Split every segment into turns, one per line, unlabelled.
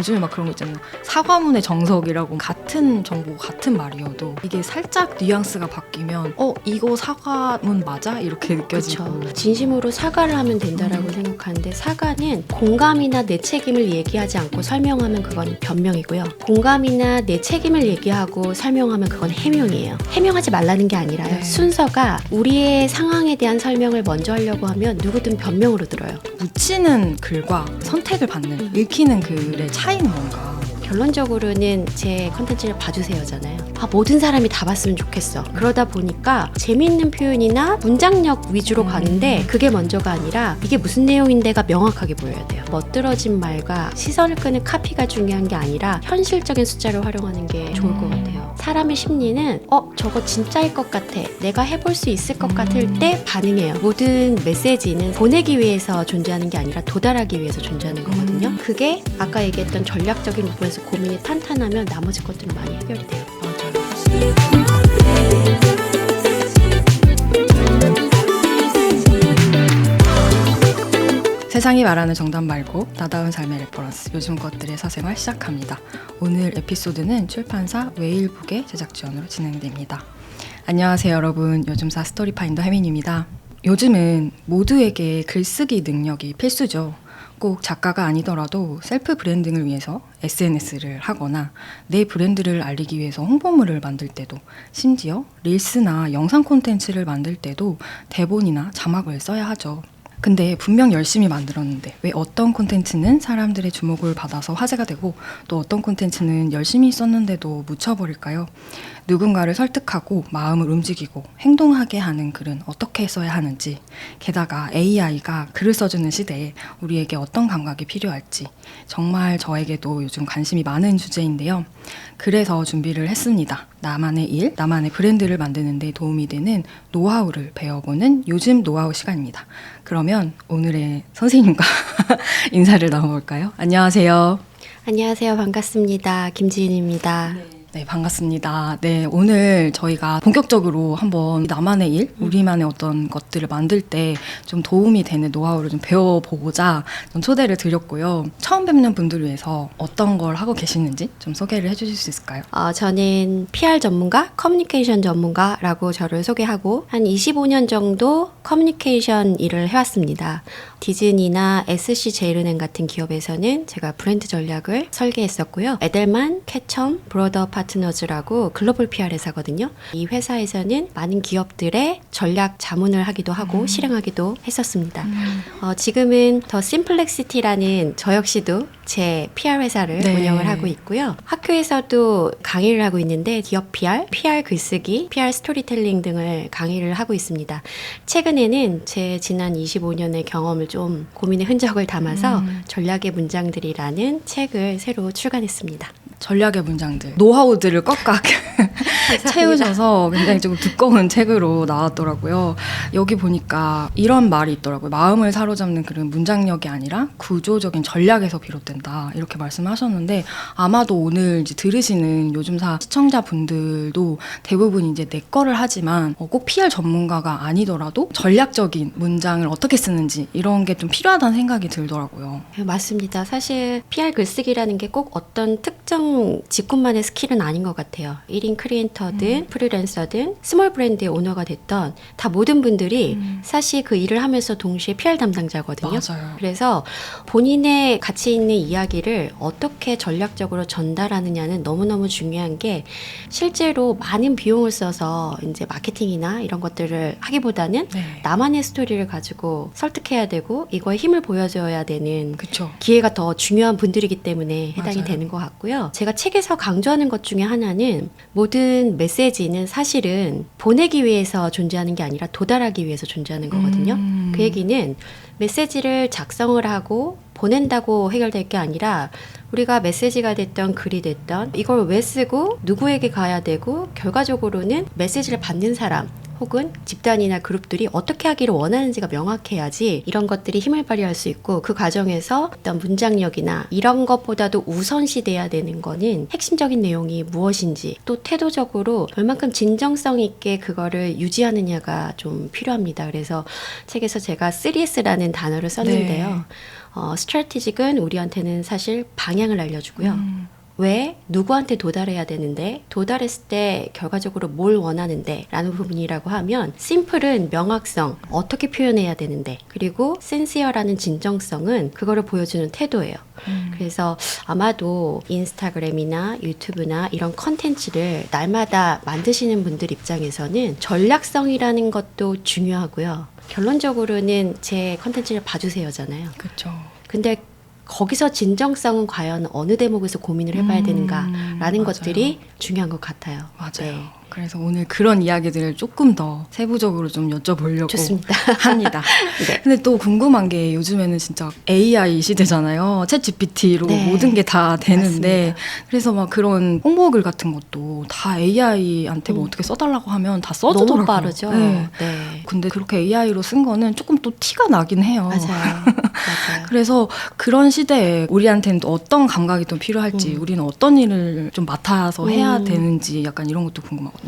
요즘에 막 그런 거 있잖아요. 사과문의 정석이라고 같은 정보 같은 말이어도 이게 살짝 뉘앙스가 바뀌면 이거 사과문 맞아? 이렇게 느껴지고.
그쵸. 진심으로 사과를 하면 된다라고 생각하는데 사과는 공감이나 내 책임을 얘기하지 않고 설명하면 그건 변명이고요. 공감이나 내 책임을 얘기하고 설명하면 그건 해명이에요. 해명하지 말라는 게 아니라요.
네.
순서가 우리의 상황에 대한 설명을 먼저 하려고 하면 누구든 변명으로 들어요.
묻히는 글과 선택을 받는 읽히는 글의 차이는 뭔가?
결론적으로는 제 컨텐츠를 봐주세요잖아요. 모든 사람이 다 봤으면 좋겠어. 그러다 보니까 재미있는 표현이나 문장력 위주로 가는데 그게 먼저가 아니라 이게 무슨 내용인데가 명확하게 보여야 돼요. 멋들어진 말과 시선을 끄는 카피가 중요한 게 아니라 현실적인 숫자를 활용하는 게 좋을 것 같아요. 사람의 심리는 저거 진짜일 것 같아. 내가 해볼 수 있을 것 같을 때 반응해요. 모든 메시지는 보내기 위해서 존재하는 게 아니라 도달하기 위해서 존재하는 거거든요. 그게 아까 얘기했던 전략적인 부분에서 고민이 탄탄하면 나머지 것들은 많이 해결이 돼요.
세상이 말하는 정답 말고 나다운 삶의 레퍼런스 요즘 것들의 사생활 시작합니다. 오늘 에피소드는 출판사 웨일북의 제작 지원으로 진행됩니다. 안녕하세요 여러분. 요즘사 스토리파인더 혜민입니다. 요즘은 모두에게 글쓰기 능력이 필수죠. 꼭 작가가 아니더라도 셀프 브랜딩을 위해서 SNS를 하거나 내 브랜드를 알리기 위해서 홍보물을 만들 때도, 심지어 릴스나 영상 콘텐츠를 만들 때도 대본이나 자막을 써야 하죠. 근데 분명 열심히 만들었는데 왜 어떤 콘텐츠는 사람들의 주목을 받아서 화제가 되고 또 어떤 콘텐츠는 열심히 썼는데도 묻혀버릴까요? 누군가를 설득하고 마음을 움직이고 행동하게 하는 글은 어떻게 써야 하는지, 게다가 AI가 글을 써주는 시대에 우리에게 어떤 감각이 필요할지 정말 저에게도 요즘 관심이 많은 주제인데요. 그래서 준비를 했습니다. 나만의 일, 나만의 브랜드를 만드는 데 도움이 되는 노하우를 배워보는 요즘 노하우 시간입니다. 그러면 오늘의 선생님과 인사를 나눠볼까요? 안녕하세요.
안녕하세요. 반갑습니다. 김지인입니다.
네, 반갑습니다. 네, 오늘 저희가 본격적으로 한번 나만의 일, 우리만의 어떤 것들을 만들 때 좀 도움이 되는 노하우를 좀 배워보고자 좀 초대를 드렸고요. 처음 뵙는 분들을 위해서 어떤 걸 하고 계시는지 좀 소개를 해주실 수 있을까요?
저는 PR 전문가, 커뮤니케이션 전문가라고 저를 소개하고 한 25년 정도 커뮤니케이션 일을 해왔습니다. 디즈니나 SC제일은행 같은 기업에서는 제가 브랜드 전략을 설계했었고요. 에델만, 캐첨, 브로더 파트너즈라고 글로벌 PR 회사거든요. 이 회사에서는 많은 기업들의 전략 자문을 하기도 하고 실행하기도 했었습니다. 지금은 더 심플렉시티라는 저 역시도 제 PR 회사를
네.
운영을 하고 있고요. 학교에서도 강의를 하고 있는데 기업 PR, PR 글쓰기, PR 스토리텔링 등을 강의를 하고 있습니다. 최근에는 제 지난 25년의 경험을 좀 고민의 흔적을 담아서 전략의 문장들이라는 책을 새로 출간했습니다.
전략의 문장들, 노하우들을 꽉꽉 채우셔서 굉장히 좀 두꺼운 책으로 나왔더라고요. 여기 보니까 이런 말이 있더라고요. 마음을 사로잡는 그런 문장력이 아니라 구조적인 전략에서 비롯된다. 이렇게 말씀하셨는데 아마도 오늘 이제 들으시는 요즘사 시청자분들도 대부분 이제 내 거를 하지만 꼭 PR 전문가가 아니더라도 전략적인 문장을 어떻게 쓰는지 이런 게 좀 필요하다는 생각이 들더라고요.
맞습니다. 사실 PR 글쓰기라는 게 꼭 어떤 특정 직군만의 스킬은 아닌 것 같아요. 1인 크리에이터든 프리랜서든 스몰 브랜드의 오너가 됐던 다 모든 분들이 사실 그 일을 하면서 동시에 PR 담당자거든요.
맞아요.
그래서 본인의 가치 있는 이야기를 어떻게 전략적으로 전달하느냐는 너무너무 중요한 게 실제로 많은 비용을 써서 이제 마케팅이나 이런 것들을 하기보다는
네.
나만의 스토리를 가지고 설득해야 되고 이거에 힘을 보여줘야 되는
그쵸.
기회가 더 중요한 분들이기 때문에 해당이
맞아요.
되는 것 같고요. 제가 책에서 강조하는 것 중에 하나는 모든 메시지는 사실은 보내기 위해서 존재하는 게 아니라 도달하기 위해서 존재하는 거거든요. 그 얘기는 메시지를 작성을 하고 보낸다고 해결될 게 아니라 우리가 메시지가 됐던 글이 됐던 이걸 왜 쓰고 누구에게 가야 되고 결과적으로는 메시지를 받는 사람 혹은 집단이나 그룹들이 어떻게 하기를 원하는지가 명확해야지 이런 것들이 힘을 발휘할 수 있고, 그 과정에서 어떤 문장력이나 이런 것보다도 우선시돼야 되는 거는 핵심적인 내용이 무엇인지, 또 태도적으로 얼만큼 진정성 있게 그거를 유지하느냐가 좀 필요합니다. 그래서 책에서 제가 3S라는 단어를 썼는데요.
네.
스트래티직은 우리한테는 사실 방향을 알려주고요. 왜 누구한테 도달해야 되는데, 도달했을 때 결과적으로 뭘 원하는데 라는 부분이라고 하면, 심플은 명확성, 어떻게 표현해야 되는데, 그리고 센시어라는 진정성은 그거를 보여주는 태도예요. 그래서 아마도 인스타그램이나 유튜브나 이런 컨텐츠를 날마다 만드시는 분들 입장에서는 전략성이라는 것도 중요하고요. 결론적으로는 제 컨텐츠를 봐주세요잖아요.
그렇죠.
근데 거기서 진정성은 과연 어느 대목에서 고민을 해봐야 되는가라는
맞아요.
것들이 중요한 것 같아요.
맞아요.
네.
그래서 오늘 그런 이야기들을 조금 더 세부적으로 좀 여쭤보려고
좋습니다.
합니다.
네.
근데 또 궁금한 게, 요즘에는 진짜 AI 시대잖아요. 챗 GPT로
네.
모든 게 다 되는데,
맞습니다.
그래서 막 그런 홍보글 같은 것도 다 AI한테 뭐 어떻게 써달라고 하면 다 써주더라고요.
너무 빠르죠.
네.
네.
근데 그렇게 AI로 쓴 거는 조금 또 티가 나긴 해요.
맞아요. 맞아요.
그래서 그런 시대에 우리한테는 또 어떤 감각이 또 필요할지, 우리는 어떤 일을 좀 맡아서 해야 되는지 약간 이런 것도 궁금하거든요.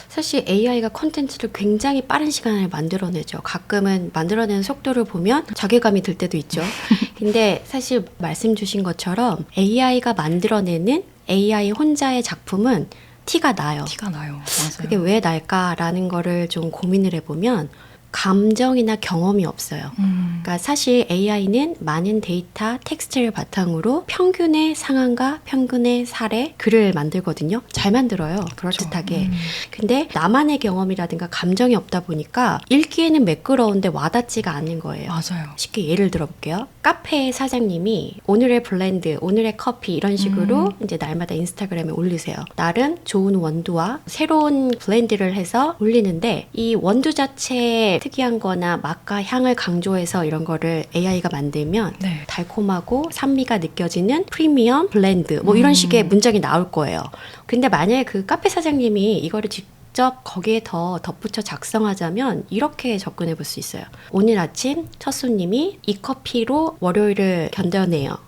사실 AI가 콘텐츠를 굉장히 빠른 시간에 만들어내죠. 가끔은 만들어내는 속도를 보면 자괴감이 들 때도 있죠. 근데 사실 말씀 주신 것처럼 AI가 만들어내는 AI 혼자의 작품은 티가 나요.
티가 나요. 맞아요.
그게 왜 날까라는 거를 좀 고민을 해보면, 감정이나 경험이 없어요. 그러니까 사실 AI는 많은 데이터, 텍스트를 바탕으로 평균의 상황과 평균의 사례, 글을 만들거든요. 잘 만들어요. 그럴듯하게. 근데 나만의 경험이라든가 감정이 없다 보니까 읽기에는 매끄러운데 와닿지가 않는 거예요.
맞아요.
쉽게 예를 들어볼게요. 카페 사장님이 오늘의 블렌드, 오늘의 커피 이런 식으로 이제 날마다 인스타그램에 올리세요. 날은 좋은 원두와 새로운 블렌드를 해서 올리는데, 이 원두 자체의 특이한 거나 맛과 향을 강조해서 이런 거를 AI가 만들면
네.
달콤하고 산미가 느껴지는 프리미엄 블렌드 뭐 이런 식의 문장이 나올 거예요. 근데 만약에 그 카페 사장님이 이거를 직접 거기에 더 덧붙여 작성하자면 이렇게 접근해 볼 수 있어요. 오늘 아침 첫 손님이 이 커피로 월요일을 견뎌내요.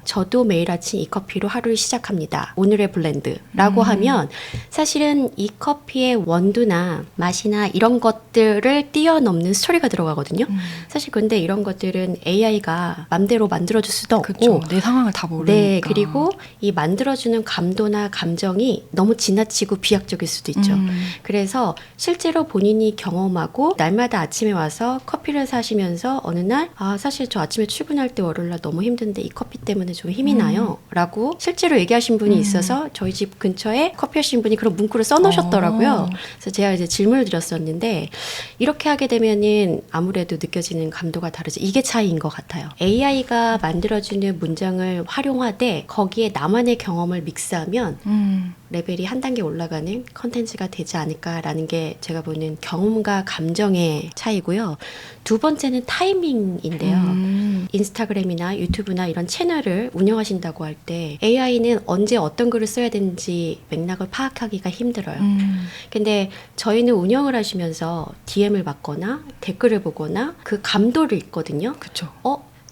저도 매일 아침 이 커피로 하루를 시작합니다. 오늘의 블렌드라고 하면 사실은 이 커피의 원두나 맛이나 이런 것들을 뛰어넘는 스토리가 들어가거든요. 사실 근데 이런 것들은 AI가 맘대로 만들어줄 수도 없고,
그렇죠. 내 상황을 다 모르니까.
네, 그리고 이 만들어주는 감도나 감정이 너무 지나치고 비약적일 수도 있죠. 그래서 실제로 본인이 경험하고 날마다 아침에 와서 커피를 사시면서 어느 날, 사실 저 아침에 출근할 때 월요일날 너무 힘든데 이 커피 때문에 좀 힘이 나요 라고 실제로 얘기하신 분이 있어서 저희 집 근처에 커피 하신 분이 그런 문구를 써놓으셨더라고요. 그래서 제가 이제 질문을 드렸었는데, 이렇게 하게 되면은 아무래도 느껴지는 감도가 다르죠. 이게 차이인 것 같아요. AI가 만들어주는 문장을 활용하되 거기에 나만의 경험을 믹스하면 레벨이 한 단계 올라가는 컨텐츠가 되지 않을까라는 게 제가 보는 경험과 감정의 차이고요. 두 번째는 타이밍인데요. 인스타그램이나 유튜브나 이런 채널을 운영하신다고 할 때 AI는 언제 어떤 글을 써야 되는지 맥락을 파악하기가 힘들어요. 근데 저희는 운영을 하시면서 DM을 받거나 댓글을 보거나 그 감도를 읽거든요.
그렇죠.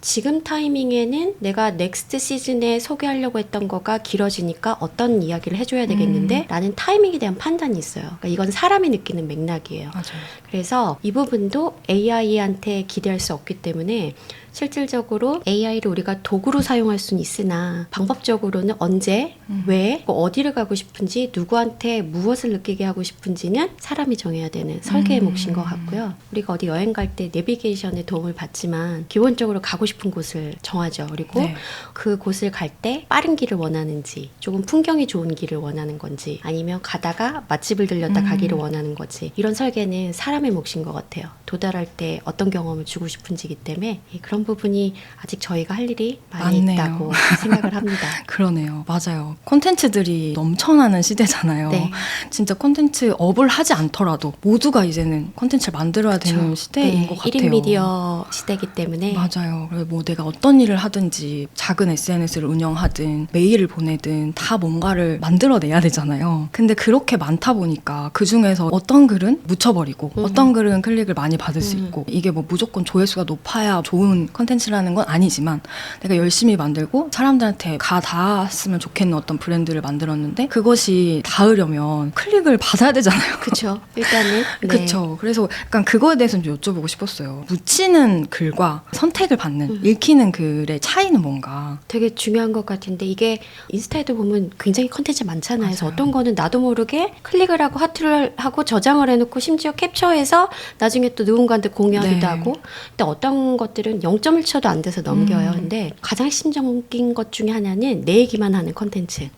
지금 타이밍에는 내가 넥스트 시즌에 소개하려고 했던 거가 길어지니까 어떤 이야기를 해줘야 되겠는데 라는 타이밍에 대한 판단이 있어요. 그러니까 이건 사람이 느끼는 맥락이에요.
맞아요.
그래서 이 부분도 AI한테 기대할 수 없기 때문에 실질적으로 AI를 우리가 도구로 사용할 수는 있으나 방법적으로는 언제, 왜, 어디를 가고 싶은지, 누구한테 무엇을 느끼게 하고 싶은지는 사람이 정해야 되는 설계의 몫인 것 같고요. 우리가 어디 여행 갈 때 내비게이션의 도움을 받지만 기본적으로 가고 싶은 곳을 정하죠. 그리고
네.
그 곳을 갈 때 빠른 길을 원하는지, 조금 풍경이 좋은 길을 원하는 건지, 아니면 가다가 맛집을 들렸다 가기를 원하는 건지, 이런 설계는 사람의 몫인 것 같아요. 도달할 때 어떤 경험을 주고 싶은지이기 때문에 그런 부분이 아직 저희가 할 일이 많이
맞네요.
있다고 생각을 합니다.
그러네요. 맞아요. 콘텐츠들이 넘쳐나는 시대잖아요.
네.
진짜 콘텐츠 업을 하지 않더라도 모두가 이제는 콘텐츠를 만들어야 되는 시대인 것 같아요.
1인 미디어 시대이기 때문에
맞아요. 그래서 뭐 내가 어떤 일을 하든지 작은 SNS를 운영하든 메일을 보내든 다 뭔가를 만들어내야 되잖아요. 근데 그렇게 많다 보니까 그중에서 어떤 글은 묻혀버리고 어떤 글은 클릭을 많이 받을 수 있고 이게 뭐 무조건 조회수가 높아야 좋은 컨텐츠라는 건 아니지만 내가 열심히 만들고 사람들한테 가 닿았으면 좋겠는 어떤 브랜드를 만들었는데 그것이 닿으려면 클릭을 받아야 되잖아요.
그렇죠. 일단은 네.
그렇죠. 그래서 약간 그거에 대해서 좀 여쭤보고 싶었어요. 묻히는 글과 선택을 받는 읽히는 글의 차이는 뭔가?
되게 중요한 것 같은데 이게 인스타에도 보면 굉장히 컨텐츠 많잖아요. 그래서
맞아요.
어떤 거는 나도 모르게 클릭을 하고 하트를 하고 저장을 해놓고 심지어 캡처해서 나중에 또 누군가한테 공유하기도
네.
하고 근데 어떤 것들은 0.1초도 안 돼서 넘겨요. 근데 가장 핵심적인 것 중에 하나는 내 얘기만 하는 컨텐츠.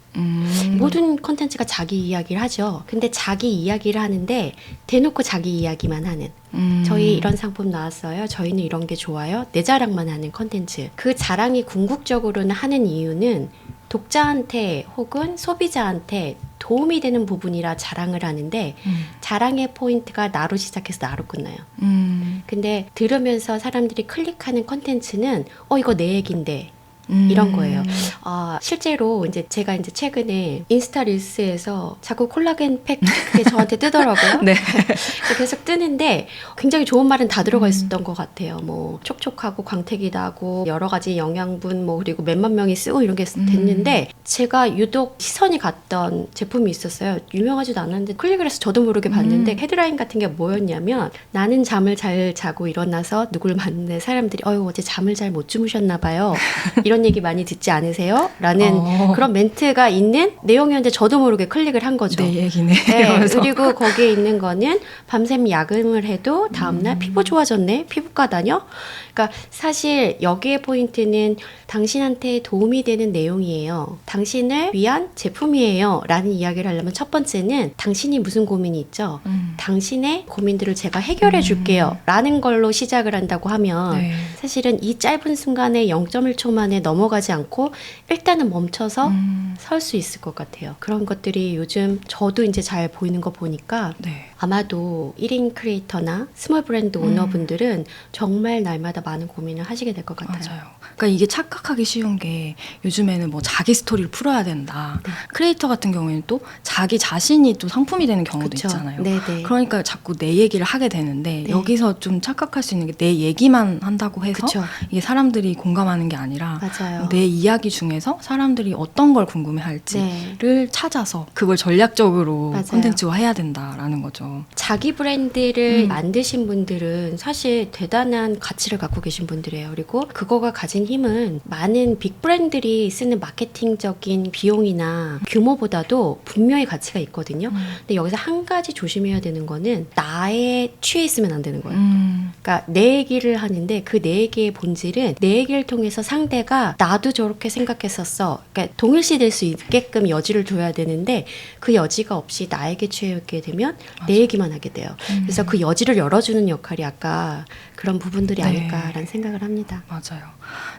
모든 컨텐츠가 자기 이야기를 하죠. 근데 자기 이야기를 하는데 대놓고 자기 이야기만 하는 저희 이런 상품 나왔어요. 저희는 이런 게 좋아요. 내 자랑만 하는 컨텐츠. 그 자랑이 궁극적으로는 하는 이유는 독자한테 혹은 소비자한테 도움이 되는 부분이라 자랑을 하는데 자랑의 포인트가 나로 시작해서 나로 끝나요. 근데 들으면서 사람들이 클릭하는 컨텐츠는 이거 내 얘긴데 이런 거예요. 실제로 이제 제가 이제 최근에 인스타 릴스에서 자꾸 콜라겐 팩 그게 저한테 뜨더라고요.
네.
그래서 계속 뜨는데 굉장히 좋은 말은 다 들어가 있었던 것 같아요. 뭐 촉촉하고 광택이 나고 여러 가지 영양분 뭐 그리고 몇만 명이 쓰고 이런 게 됐는데 제가 유독 시선이 갔던 제품이 있었어요. 유명하지도 않았는데 클릭을 해서 저도 모르게 봤는데 헤드라인 같은 게 뭐였냐면 나는 잠을 잘 자고 일어나서 누굴 만났는데 사람들이 어제 잠을 잘 못 주무셨나 봐요. 이런 얘기 많이 듣지 않으세요? 라는 그런 멘트가 있는 내용이었는데 저도 모르게 클릭을 한 거죠.
내 얘기네.
네, 그리고 거기에 있는 거는 밤샘 야근을 해도 다음날 피부 좋아졌네? 피부과 다녀? 그러니까 사실 여기에 포인트는 당신한테 도움이 되는 내용이에요. 당신을 위한 제품이에요. 라는 이야기를 하려면 첫 번째는 당신이 무슨 고민이 있죠? 당신의 고민들을 제가 해결해 줄게요. 라는 걸로 시작을 한다고 하면
네.
사실은 이 짧은 순간에 0.1초 만에 넘어가지 않고 일단은 멈춰서 설 수 있을 것 같아요. 그런 것들이 요즘 저도 이제 잘 보이는 거 보니까
네.
아마도 1인 크리에이터나 스몰 브랜드 오너분들은 정말 날마다 많은 고민을 하시게 될 것 같아요.
맞아요. 그러니까 이게 착각하기 쉬운 게 요즘에는 뭐 자기 스토리를 풀어야 된다.
네.
크리에이터 같은 경우에는 또 자기 자신이 또 상품이 되는 경우도
그쵸.
있잖아요.
네네.
그러니까 자꾸 내 얘기를 하게 되는데
네.
여기서 좀 착각할 수 있는 게 내 얘기만 한다고 해서
그쵸.
이게 사람들이 공감하는 게 아니라
맞아요.
내 이야기 중에서 사람들이 어떤 걸 궁금해할지를
네.
찾아서 그걸 전략적으로
맞아요.
콘텐츠화해야 된다라는 거죠.
자기 브랜드를 만드신 분들은 사실 대단한 가치를 갖고 계신 분들이에요. 그리고 그거가 가진 힘은 많은 빅 브랜드들이 쓰는 마케팅적인 비용이나 규모보다도 분명히 가치가 있거든요. 근데 여기서 한 가지 조심해야 되는 거는 나에 취해 있으면 안 되는 거예요. 그러니까 내 얘기를 하는데 그 내 얘기의 본질은 내 얘기를 통해서 상대가 나도 저렇게 생각했었어. 그러니까 동일시될 수 있게끔 여지를 둬야 되는데 그 여지가 없이 나에게 취해 있게 되면 내 얘기만 하게 돼요. 그래서 그 여지를 열어주는 역할이 아까 그런 부분들이
네.
아닐까라는 생각을 합니다.
맞아요.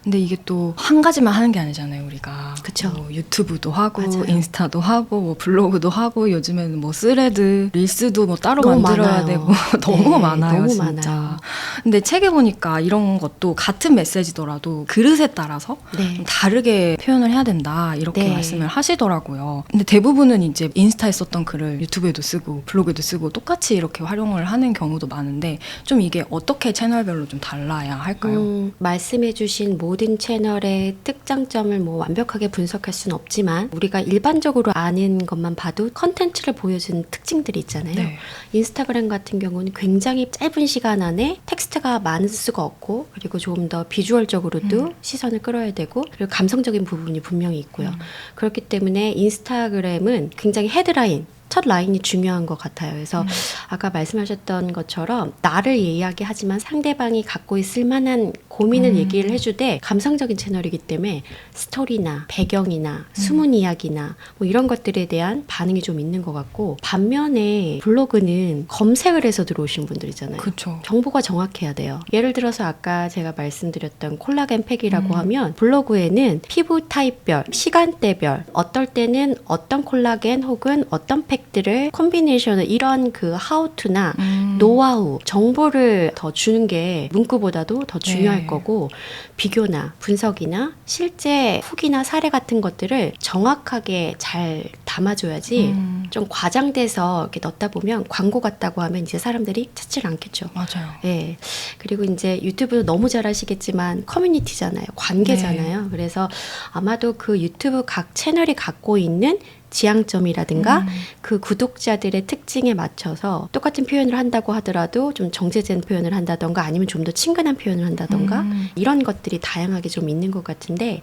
근데 이게 또 한 가지만 하는 게 아니잖아요, 우리가.
그쵸.
뭐 유튜브도 하고,
맞아요.
인스타도 하고, 뭐 블로그도 하고, 요즘에는 뭐 스레드, 릴스도 뭐 따로
너무
만들어야
많아요.
되고 너무
네,
많아요,
너무
진짜.
많아요.
근데 책에 보니까 이런 것도 같은 메시지더라도 그릇에 따라서
네.
좀 다르게 표현을 해야 된다 이렇게
네.
말씀을 하시더라고요. 근데 대부분은 이제 인스타에 썼던 글을 유튜브에도 쓰고 블로그에도 쓰고 똑같이 이렇게 활용을 하는 경우도 많은데 좀 이게 어떻게 채널별로 좀 달라야 할까요?
말씀해주신 모든 채널의 특장점을 뭐 완벽하게 분석할 수는 없지만 우리가 일반적으로 아는 것만 봐도 컨텐츠를 보여주는 특징들이 있잖아요.
네.
인스타그램 같은 경우는 굉장히 짧은 시간 안에 텍스트가 많을 수가 없고 그리고 조금 더 비주얼적으로도 시선을 끌어야 되고 그리고 감성적인 부분이 분명히 있고요. 그렇기 때문에 인스타그램은 굉장히 헤드라인 첫 라인이 중요한 것 같아요. 그래서 아까 말씀하셨던 것처럼 나를 이야기하지만 상대방이 갖고 있을 만한 고민을 얘기를 해주되 감성적인 채널이기 때문에 스토리나 배경이나 숨은 이야기나 뭐 이런 것들에 대한 반응이 좀 있는 것 같고, 반면에 블로그는 검색을 해서 들어오신 분들이잖아요.
그렇죠.
정보가 정확해야 돼요. 예를 들어서 아까 제가 말씀드렸던 콜라겐 팩이라고 하면 블로그에는 피부 타입별, 시간대별, 어떨 때는 어떤 콜라겐 혹은 어떤 팩들을 콤비네이션을 이런 그 하우투나 노하우, 정보를 더 주는 게 문구보다도 더 중요할
네.
거고, 비교나 분석이나 실제 후기나 사례 같은 것들을 정확하게 잘 담아줘야지 좀 과장돼서 이렇게 넣다 보면 광고 같다고 하면 이제 사람들이 찾질 않겠죠.
맞아요.
예. 그리고 이제 유튜브 너무 잘 아시겠지만 커뮤니티잖아요. 관계잖아요. 그래서 아마도 그 유튜브 각 채널이 갖고 있는 지향점이라든가 그 구독자들의 특징에 맞춰서 똑같은 표현을 한다고 하더라도 좀 정제된 표현을 한다던가 아니면 좀 더 친근한 표현을 한다던가 이런 것들이 다양하게 좀 있는 것 같은데,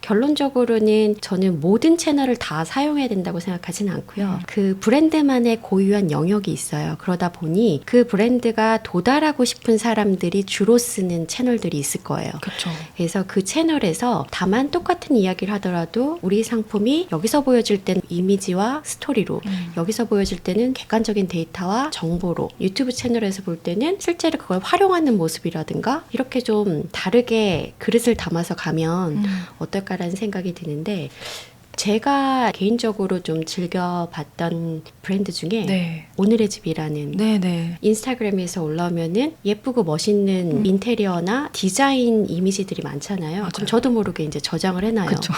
결론적으로는 저는 모든 채널을 다 사용해야 된다고 생각하지는 않고요. 그 브랜드만의 고유한 영역이 있어요. 그러다 보니 그 브랜드가 도달하고 싶은 사람들이 주로 쓰는 채널들이 있을 거예요.
그렇죠.
그래서 그 채널에서 다만 똑같은 이야기를 하더라도 우리 상품이 여기서 보여줄 때는 이미지와 스토리로, 여기서 보여줄 때는 객관적인 데이터와 정보로, 유튜브 채널에서 볼 때는 실제로 그걸 활용하는 모습이라든가 이렇게 좀 다르게 그릇을 담아서 가면 어떨까라는 생각이 드는데, 제가 개인적으로 좀 즐겨봤던 브랜드 중에
네.
오늘의 집이라는
네네.
인스타그램에서 올라오면은 예쁘고 멋있는 인테리어나 디자인 이미지들이 많잖아요.
맞아요.
그럼 저도 모르게 이제 저장을 해놔요.
그렇죠.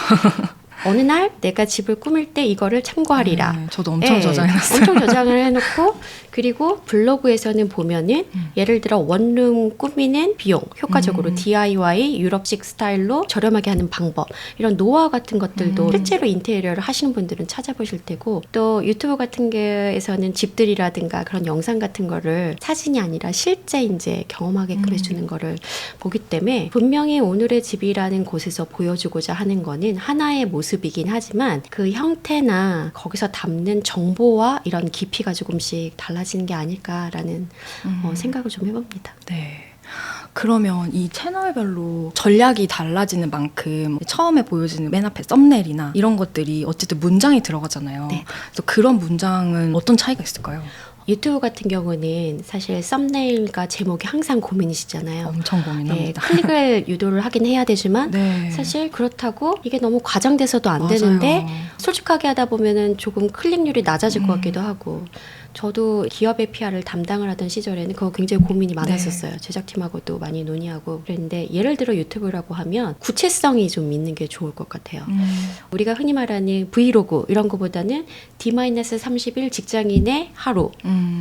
어느 날 내가 집을 꾸밀 때 이거를 참고하리라.
네, 저도 엄청
예,
저장해놨어요.
엄청 저장을 해놓고, 그리고 블로그에서는 보면은 예를 들어 원룸 꾸미는 비용, 효과적으로 DIY 유럽식 스타일로 저렴하게 하는 방법, 이런 노하우 같은 것들도 실제로 인테리어를 하시는 분들은 찾아보실 테고, 또 유튜브 같은 게에서는 집들이라든가 그런 영상 같은 거를 사진이 아니라 실제 이제 경험하게끔 해주는 거를 보기 때문에, 분명히 오늘의 집이라는 곳에서 보여주고자 하는 거는 하나의 모습이긴 하지만 그 형태나 거기서 담는 정보와 이런 깊이가 조금씩 달라지는 게 아닐까라는 생각을 좀 해봅니다.
네. 그러면 이 채널별로 전략이 달라지는 만큼 처음에 보여지는 맨 앞에 썸네일이나 이런 것들이 어쨌든 문장이 들어가잖아요.
네.
그래서 그런 문장은 어떤 차이가 있을까요?
유튜브 같은 경우는 사실 썸네일과 제목이 항상 고민이시잖아요.
엄청
네,
고민합니다.
클릭을 유도를 하긴 해야 되지만
네.
사실 그렇다고 이게 너무 과장돼서도 안
맞아요.
되는데, 솔직하게 하다 보면은 조금 클릭률이 낮아질 것 같기도 하고, 저도 기업의 PR을 담당을 하던 시절에는 그거 굉장히 고민이 많았었어요. 제작팀하고도 많이 논의하고 그랬는데, 예를 들어 유튜브라고 하면 구체성이 좀 있는 게 좋을 것 같아요. 우리가 흔히 말하는 브이로그 이런 거보다는 D-30일 직장인의 하루,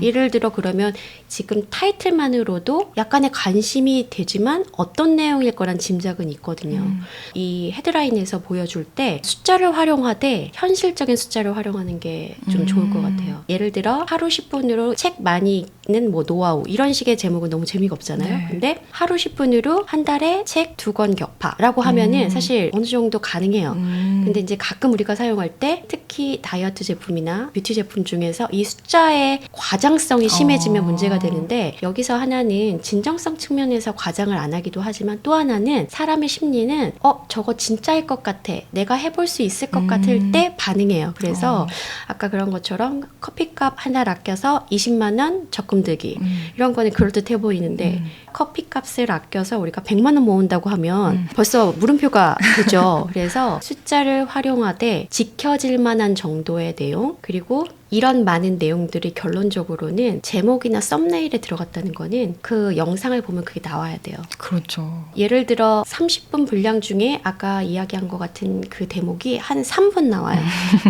예를 들어 그러면 지금 타이틀만으로도 약간의 관심이 되지만 어떤 내용일 거란 짐작은 있거든요. 이 헤드라인에서 보여줄 때 숫자를 활용하되 현실적인 숫자를 활용하는 게 좀 좋을 것 같아요. 예를 들어 하루 10분으로 책 많이 읽는 뭐 노하우, 이런 식의 제목은 너무 재미가 없잖아요.
네.
근데 하루 10분으로 한 달에 책 2권 격파라고 하면은 사실 어느 정도 가능해요. 근데 이제 가끔 우리가 사용할 때 특히 다이어트 제품이나 뷰티 제품 중에서 이 숫자의 과장성이 심해지면 문제가 되는데, 여기서 하나는 진정성 측면에서 과장을 안 하기도 하지만, 또 하나는 사람의 심리는 저거 진짜일 것 같아, 내가 해볼 수 있을 것 같을 때 반응해요. 그래서 아까 그런 것처럼 커피값 한 달 아껴서 20만 원 적금 들기, 이런 거는 그럴듯해 보이는데 커피값을 아껴서 우리가 100만 원 모은다고 하면 벌써 물음표가 되죠. 그래서 숫자를 활용하되 지켜질 만한 정도의 내용, 그리고 이런 많은 내용들이 결론적으로는 제목이나 썸네일에 들어갔다는 거는 그 영상을 보면 그게 나와야 돼요.
그렇죠.
예를 들어 30분 분량 중에 아까 이야기한 것 같은 그 대목이 한 3분 나와요.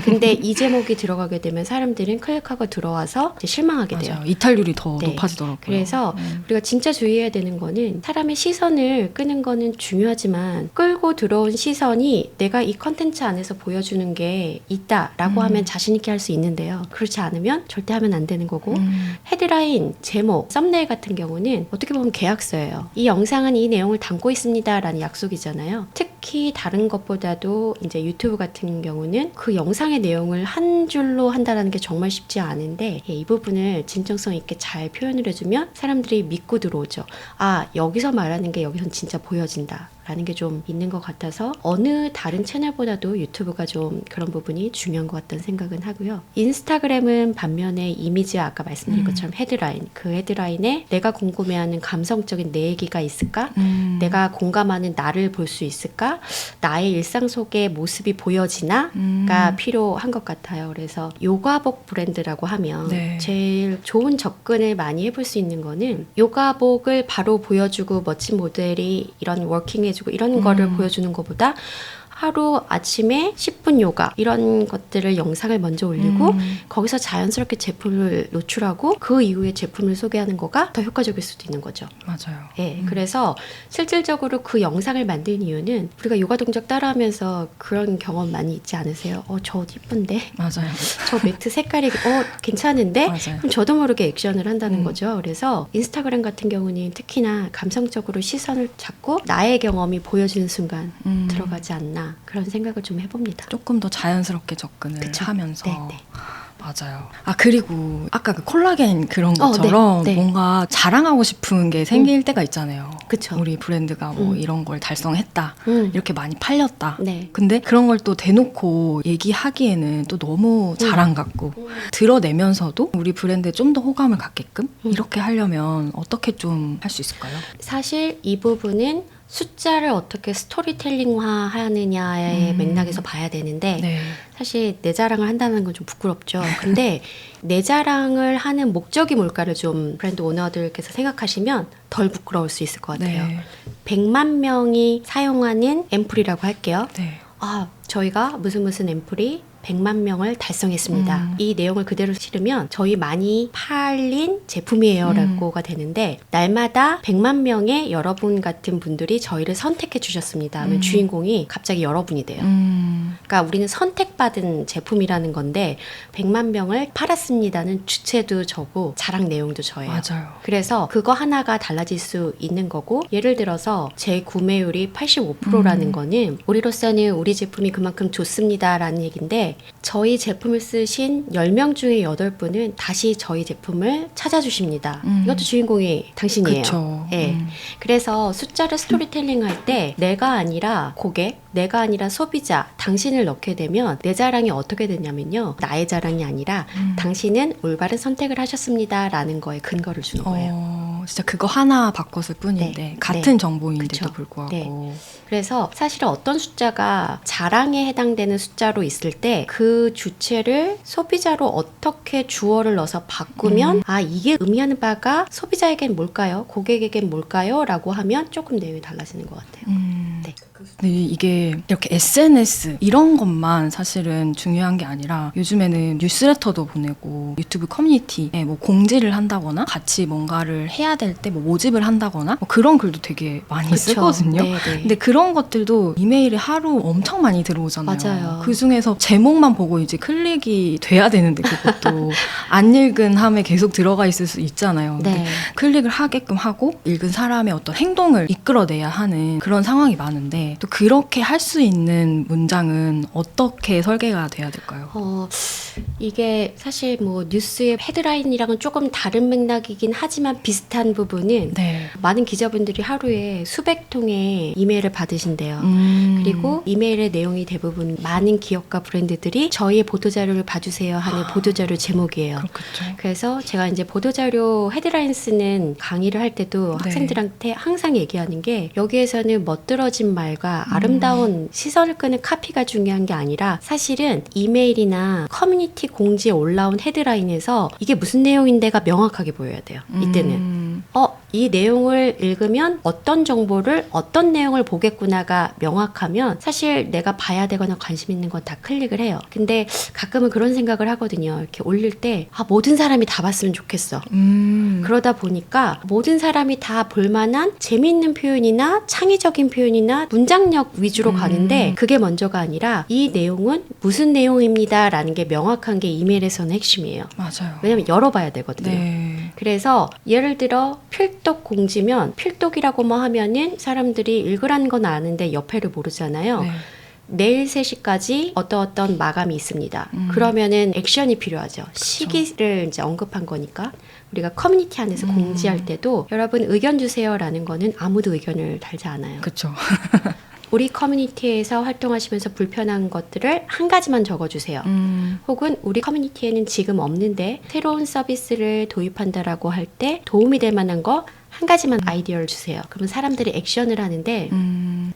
근데 이 제목이 들어가게 되면 사람들은 클릭하고 들어와서 이제 실망하게 돼요.
맞아요. 이탈률이 더
네.
높아지더라고요.
그래서 우리가 진짜 주의해야 되는 거는, 사람의 시선을 끄는 거는 중요하지만 끌고 들어온 시선이 내가 이 컨텐츠 안에서 보여주는 게 있다라고 하면 자신 있게 할 수 있는데요. 그렇지 않으면 절대 하면 안 되는 거고, 헤드라인, 제목, 썸네일 같은 경우는 어떻게 보면 계약서예요. 이 영상은 이 내용을 담고 있습니다라는 약속이잖아요. 딱히 다른 것보다도 이제 유튜브 같은 경우는 그 영상의 내용을 한 줄로 한다는 게 정말 쉽지 않은데 이 부분을 진정성 있게 잘 표현을 해주면 사람들이 믿고 들어오죠. 아, 여기서 말하는 게 여기선 진짜 보여진다. 라는 게 좀 있는 것 같아서 어느 다른 채널보다도 유튜브가 좀 그런 부분이 중요한 것 같다는 생각은 하고요. 인스타그램은 반면에 이미지 아까 말씀드린 것처럼 헤드라인, 그 헤드라인에 내가 궁금해하는 감성적인 내 얘기가 있을까? 내가 공감하는 나를 볼 수 있을까? 나의 일상 속의 모습이 보여지나?가 필요한 것 같아요. 그래서 요가복 브랜드라고 하면
네.
제일 좋은 접근을 많이 해볼 수 있는 거는 요가복을 바로 보여주고 멋진 모델이 이런 워킹 해주고 이런 거를 보여주는 것보다 하루 아침에 10분 요가 이런 것들을 영상을 먼저 올리고 거기서 자연스럽게 제품을 노출하고 그 이후에 제품을 소개하는 거가 더 효과적일 수도 있는 거죠.
맞아요.
네, 그래서 실질적으로 그 영상을 만든 이유는 우리가 요가 동작 따라하면서 그런 경험 많이 있지 않으세요? 저 옷 이쁜데?
맞아요.
저 매트 색깔이 괜찮은데?
맞아요.
그럼 저도 모르게 액션을 한다는 거죠. 그래서 인스타그램 같은 경우는 특히나 감성적으로 시선을 잡고 나의 경험이 보여지는 순간 들어가지 않나 그런 생각을 좀 해봅니다.
조금 더 자연스럽게 접근을
그쵸?
하면서
네.
맞아요. 아 그리고 아까 그 콜라겐 그런 것처럼
네.
뭔가 자랑하고 싶은 게 생길 때가 있잖아요.
그쵸.
우리 브랜드가 뭐 이런 걸 달성했다. 이렇게 많이 팔렸다.
네.
근데 그런 걸 또 대놓고 얘기하기에는 또 너무 자랑 같고 드러내면서도 우리 브랜드에 좀 더 호감을 갖게끔 이렇게 하려면 어떻게 좀 할 수 있을까요?
사실 이 부분은 숫자를 어떻게 스토리텔링화 하느냐의 맥락에서 봐야 되는데
네.
사실 내 자랑을 한다는 건 좀 부끄럽죠. 근데 내 자랑을 하는 목적이 뭘까를 좀 브랜드 오너들께서 생각하시면 덜 부끄러울 수 있을 것 같아요.
네.
100만 명이 사용하는 앰플이라고 할게요.
네.
저희가 무슨 앰플이 100만 명을 달성했습니다. 이 내용을 그대로 실으면 저희 많이 팔린 제품이에요 라고가 되는데 날마다 100만 명의 여러분 같은 분들이 저희를 선택해 주셨습니다 하면 주인공이 갑자기 여러분이 돼요. 그러니까 우리는 선택받은 제품이라는 건데 100만 명을 팔았습니다는 주체도 저고 자랑 내용도 저예요.
맞아요.
그래서 그거 하나가 달라질 수 있는 거고 예를 들어서 제 구매율이 85%라는 거는 우리로서는 우리 제품이 그만큼 좋습니다라는 얘기인데 저희 제품을 쓰신 10명 중에 8분은 다시 저희 제품을 찾아주십니다. 이것도 주인공이 당신이에요.
그쵸.
네. 그래서 숫자를 스토리텔링 할 때 내가 아니라 고객, 내가 아니라 소비자, 당신을 넣게 되면 내 자랑이 어떻게 되냐면요. 나의 자랑이 아니라 당신은 올바른 선택을 하셨습니다 라는 거에 근거를 주는 거예요.
진짜 그거 하나 바꿨을 뿐인데
네.
같은
네.
정보인데도
그쵸.
불구하고
네. 그래서 사실은 어떤 숫자가 자랑에 해당되는 숫자로 있을 때 그 주체를 소비자로 어떻게 주어를 넣어서 바꾸면 이게 의미하는 바가 소비자에겐 뭘까요? 고객에겐 뭘까요? 라고 하면 조금 내용이 달라지는 것 같아요. 네.
근데 이게 이렇게 SNS 이런 것만 사실은 중요한 게 아니라 요즘에는 뉴스레터도 보내고 유튜브 커뮤니티에 뭐 공지를 한다거나 같이 뭔가를 해야 될 때 뭐 모집을 한다거나 뭐 그런 글도 되게 많이
그쵸.
쓰거든요.
네네.
근데 그런 것들도 이메일에 하루 엄청 많이 들어오잖아요.
맞아요.
그 중에서 제목만 보고 이제 클릭이 돼야 되는데 그것도 안 읽은 함에 계속 들어가 있을 수 있잖아요. 근데
네.
클릭을 하게끔 하고 읽은 사람의 어떤 행동을 이끌어내야 하는 그런 상황이 많은데 또 그렇게 할 수 있는 문장은 어떻게 설계가 돼야 될까요?
이게 사실 뭐 뉴스의 헤드라인이랑은 조금 다른 맥락이긴 하지만 비슷한 부분은
네.
많은 기자분들이 하루에 수백 통의 이메일을 받으신대요. 그리고 이메일의 내용이 대부분 많은 기업과 브랜드들이 저희의 보도자료를 봐주세요 하는 보도자료 제목이에요.
그렇겠죠.
그래서 제가 이제 보도자료 헤드라인 쓰는 강의를 할 때도
네.
학생들한테 항상 얘기하는 게 여기에서는 멋들어진 말과 아름다운 시선을 끄는 카피가 중요한 게 아니라 사실은 이메일이나 커뮤니티 공지에 올라온 헤드라인에서 이게 무슨 내용인데가 명확하게 보여야 돼요. 이때는. 이 내용을 읽으면 어떤 정보를 어떤 내용을 보겠구나가 명확하면 사실 내가 봐야 되거나 관심 있는 건 다 클릭을 해요. 근데 가끔은 그런 생각을 하거든요. 이렇게 올릴 때 모든 사람이 다 봤으면 좋겠어. 그러다 보니까 모든 사람이 다 볼만한 재미있는 표현이나 창의적인 표현이나 문장력 위주로 가는데 그게 먼저가 아니라 이 내용은 무슨 내용입니다 라는 게 명확한 게 이메일에서는 핵심이에요.
맞아요.
왜냐면 열어봐야 되거든요.
네.
그래서 예를 들어 필독 공지면 필독이라고만 하면은 사람들이 읽으라는 건 아는데 옆에를 모르잖아요.
네.
내일 3시까지 어떤 마감이 있습니다. 그러면은 액션이 필요하죠. 시기를 이제 언급한 거니까. 우리가 커뮤니티 안에서 공지할 때도 여러분 의견 주세요라는 거는 아무도 의견을 달지 않아요.
그렇죠.
우리 커뮤니티에서 활동하시면서 불편한 것들을 한 가지만 적어주세요. 혹은 우리 커뮤니티에는 지금 없는데 새로운 서비스를 도입한다라고 할 때 도움이 될 만한 거 한 가지만 아이디어를 주세요. 그러면 사람들이 액션을 하는데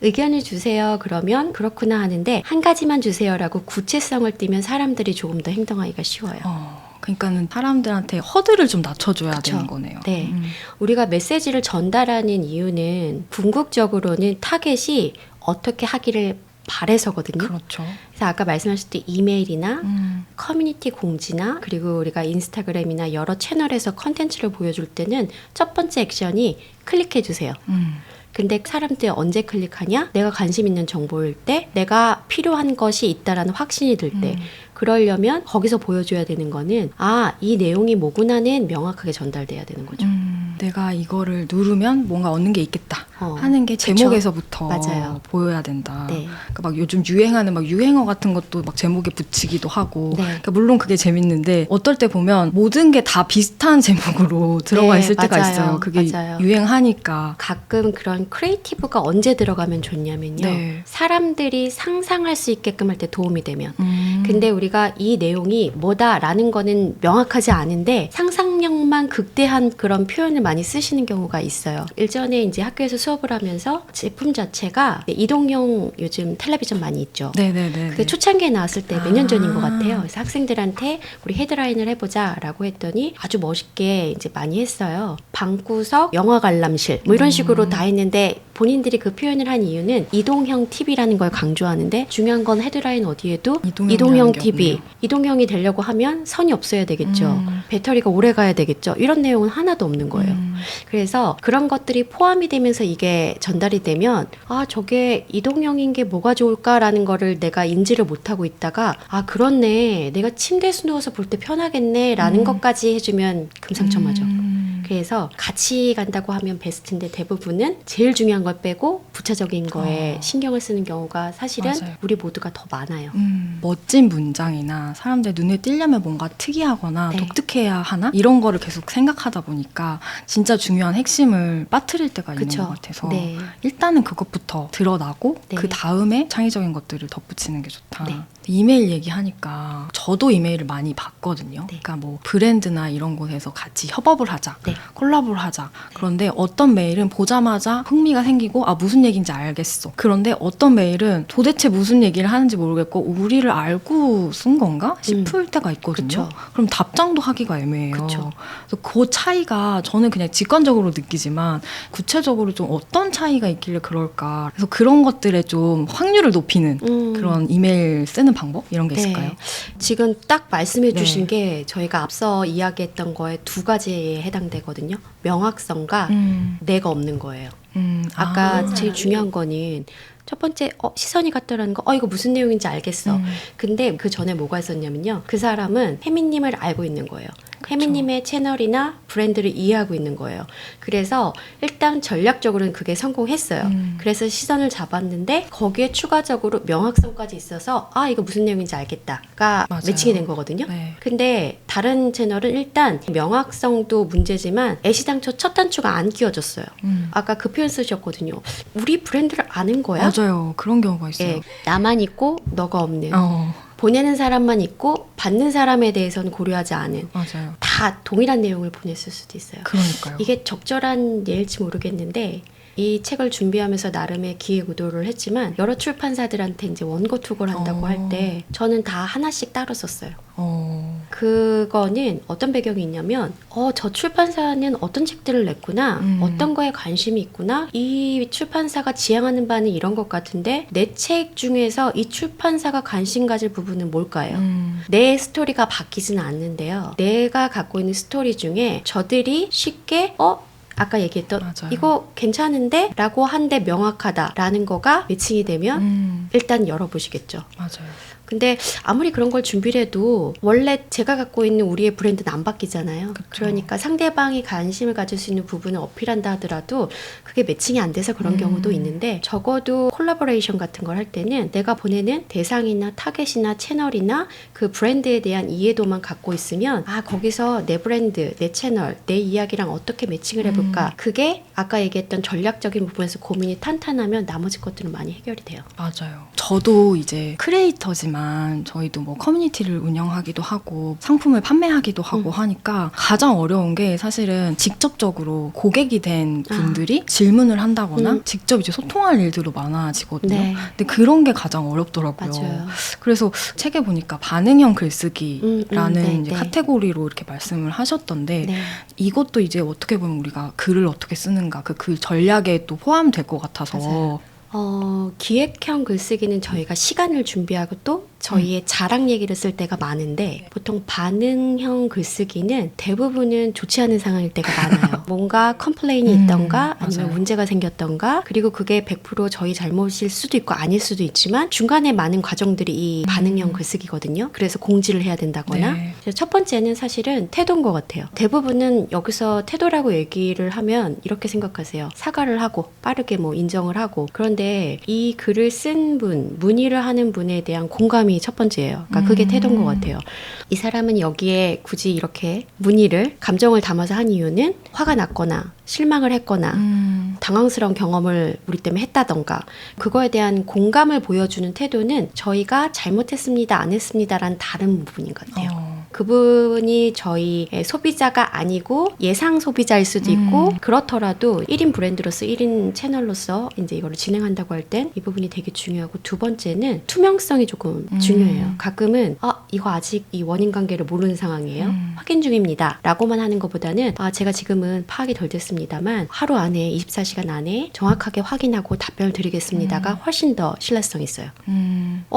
의견을 주세요. 그러면 그렇구나 하는데 한 가지만 주세요라고 구체성을 띠면 사람들이 조금 더 행동하기가 쉬워요.
그러니까는 사람들한테 허들을 좀 낮춰줘야
그쵸?
되는 거네요.
네. 우리가 메시지를 전달하는 이유는 궁극적으로는 타겟이 어떻게 하기를 바래서거든요.
그렇죠.
그래서 아까 말씀하셨듯이 이메일이나 커뮤니티 공지나 그리고 우리가 인스타그램이나 여러 채널에서 컨텐츠를 보여줄 때는 첫 번째 액션이 클릭해주세요. 근데 사람들이 언제 클릭하냐? 내가 관심 있는 정보일 때, 내가 필요한 것이 있다라는 확신이 들 때. 그러려면 거기서 보여줘야 되는 거는 이 내용이 뭐구나는 명확하게 전달돼야 되는 거죠.
내가 이거를 누르면 뭔가 얻는 게 있겠다 하는 게
그쵸.
제목에서부터
맞아요.
보여야 된다.
네.
그러니까 막 요즘 유행하는 막 유행어 같은 것도 막 제목에 붙이기도 하고.
네.
그러니까 물론 그게 재밌는데 어떨 때 보면 모든 게 다 비슷한 제목으로 들어가
네,
있을 때가
맞아요.
있어요. 그게
맞아요.
유행하니까.
가끔 그런 크리에이티브가 언제 들어가면 좋냐면요.
네.
사람들이 상상할 수 있게끔 할 때 도움이 되면. 근데 우리가 이 내용이 뭐다라는 거는 명확하지 않은데 상상력만 극대한 그런 표현을 많이 쓰시는 경우가 있어요. 일전에 이제 학교에서 수업을 하면서 제품 자체가 이동형 요즘 텔레비전 많이 있죠.
네네네.
그게 초창기에 나왔을 때 몇 년 전인 것
아.
같아요. 그래서 학생들한테 우리 헤드라인을 해보자라고 했더니 아주 멋있게 이제 많이 했어요. 방구석 영화 관람실 뭐 이런 식으로 다 했는데 본인들이 그 표현을 한 이유는 이동형 TV라는 걸 강조하는데 중요한 건 헤드라인 어디에도 이동형 TV. 이동형이 되려고 하면 선이 없어야 되겠죠. 배터리가 오래 가야 되겠죠. 이런 내용은 하나도 없는 거예요. 그래서 그런 것들이 포함이 되면서 이게 전달이 되면 저게 이동형인 게 뭐가 좋을까라는 거를 내가 인지를 못하고 있다가 그렇네. 내가 침대에서 누워서 볼 때 편하겠네 라는 것까지 해주면 금상첨화죠. 그래서 같이 간다고 하면 베스트인데 대부분은 제일 중요한 걸 빼고 부차적인 거에 신경을 쓰는 경우가 사실은
맞아요.
우리 모두가 더 많아요.
멋진 문장이나 사람들 눈에 띄려면 뭔가 특이하거나
네.
독특해야 하나? 이런 거를 계속 생각하다 보니까 진짜 중요한 핵심을 빠뜨릴 때가 있는
그쵸?
것 같아서
네.
일단은 그것부터 드러나고
네.
그 다음에 창의적인 것들을 덧붙이는 게 좋다.
네.
이메일 얘기하니까 저도 이메일을 많이 받거든요.
네.
그러니까 뭐 브랜드나 이런 곳에서 같이 협업을 하자,
네.
콜라보를 하자. 그런데 어떤 메일은 보자마자 흥미가 생기고 무슨 얘기인지 알겠어. 그런데 어떤 메일은 도대체 무슨 얘기를 하는지 모르겠고 우리를 알고 쓴 건가 싶을 때가 있거든요.
그쵸.
그럼 답장도 하기가 애매해요.
그쵸.
그래서 그 차이가 저는 그냥 직관적으로 느끼지만 구체적으로 좀 어떤 차이가 있길래 그럴까. 그래서 그런 것들에 좀 확률을 높이는 그런 이메일 쓰는 방법 이런 게 있을까요?
네. 지금 딱 말씀해
네.
주신 게 저희가 앞서 이야기했던 거에 두 가지에 해당되거든요. 명확성과 내가 없는 거예요. 아까 제일 중요한 거는 첫 번째 시선이 갔다라는 거 이거 무슨 내용인지 알겠어. 근데 그 전에 뭐가 있었냐면요. 그 사람은 혜미님을 알고 있는 거예요. 혜미님의 채널이나 브랜드를 이해하고 있는 거예요. 그래서 일단 전략적으로는 그게 성공했어요. 그래서 시선을 잡았는데 거기에 추가적으로 명확성까지 있어서 이거 무슨 내용인지 알겠다가
맞아요.
매칭이 된 거거든요.
네.
근데 다른 채널은 일단 명확성도 문제지만 애시당초 첫 단추가 안 끼워졌어요. 아까 그 표현 쓰셨거든요. 우리 브랜드를 아는 거야?
맞아요. 그런 경우가 있어요.
예, 나만 있고 너가 없는.
어,
보내는 사람만 있고 받는 사람에 대해서는 고려하지 않은.
맞아요.
다 동일한 내용을 보냈을 수도 있어요.
그러니까요.
이게 적절한 예일지 모르겠는데 이 책을 준비하면서 나름의 기획 의도를 했지만 여러 출판사들한테 이제 원고 투고를 한다고 할 때 저는 다 하나씩 따로 썼어요. 그거는 어떤 배경이 있냐면 저 출판사는 어떤 책들을 냈구나, 어떤 거에 관심이 있구나, 이 출판사가 지향하는 바는 이런 것 같은데 내 책 중에서 이 출판사가 관심 가질 부분은 뭘까요? 내 스토리가 바뀌지는 않는데요. 내가 갖고 있는 스토리 중에 저들이 쉽게 아까 얘기했던
맞아요.
이거 괜찮은데? 라고 한데 명확하다라는 거가 매칭이 되면 일단 열어보시겠죠.
맞아요.
근데 아무리 그런 걸 준비를 해도 원래 제가 갖고 있는 우리의 브랜드는 안 바뀌잖아요.
그쵸.
그러니까 상대방이 관심을 가질 수 있는 부분을 어필한다 하더라도 그게 매칭이 안 돼서 그런 경우도 있는데 적어도 콜라보레이션 같은 걸 할 때는 내가 보내는 대상이나 타겟이나 채널이나 그 브랜드에 대한 이해도만 갖고 있으면 거기서 내 브랜드, 내 채널, 내 이야기랑 어떻게 매칭을 해볼까 그게 아까 얘기했던 전략적인 부분에서 고민이 탄탄하면 나머지 것들은 많이 해결이 돼요.
맞아요. 저도 이제 크리에이터지만 저희도 뭐 커뮤니티를 운영하기도 하고 상품을 판매하기도 하고 하니까 가장 어려운 게 사실은 직접적으로 고객이 된 분들이 질문을 한다거나 직접 이제 소통할 일들도 많아지거든요.
네.
근데 그런 게 가장 어렵더라고요.
맞아요.
그래서 책에 보니까 반응형 글쓰기라는
네,
이제
네.
카테고리로 이렇게 말씀을 하셨던데
네.
이것도 이제 어떻게 보면 우리가 글을 어떻게 쓰는가 그 글 전략에 또 포함될 것 같아서
맞아요. 기획형 글쓰기는 저희가 시간을 준비하고 또 저희의 자랑 얘기를 쓸 때가 많은데 보통 반응형 글쓰기는 대부분은 좋지 않은 상황일 때가 많아요. 뭔가 컴플레인이 있던가 아니면
맞아요.
문제가 생겼던가 그리고 그게 100% 저희 잘못일 수도 있고 아닐 수도 있지만 중간에 많은 과정들이 이 반응형 글쓰기거든요. 그래서 공지를 해야 된다거나
네.
그래서 첫 번째는 사실은 태도인 것 같아요. 대부분은 여기서 태도라고 얘기를 하면 이렇게 생각하세요. 사과를 하고 빠르게 뭐 인정을 하고 그런데 이 글을 쓴 분, 문의를 하는 분에 대한 공감이 첫 번째예요. 그러니까 그게 태도인 것 같아요. 이 사람은 여기에 굳이 이렇게 문의를 감정을 담아서 한 이유는 화가 났거나 실망을 했거나 당황스러운 경험을 우리 때문에 했다던가 그거에 대한 공감을 보여주는 태도는 저희가 잘못했습니다, 안 했습니다라는 다른 부분인 것 같아요. 그분이 저희의 소비자가 아니고 예상 소비자일 수도 있고 그렇더라도 1인 브랜드로서 1인 채널로서 이제 이거를 진행한다고 할 땐 이 부분이 되게 중요하고 두 번째는 투명성이 조금 중요해요. 가끔은 이거 아직 이 원인 관계를 모르는 상황이에요. 확인 중입니다. 라고만 하는 것보다는 제가 지금은 파악이 덜 됐습니다만 하루 안에 24시간 안에 정확하게 확인하고 답변을 드리겠습니다가 훨씬 더 신뢰성이 있어요.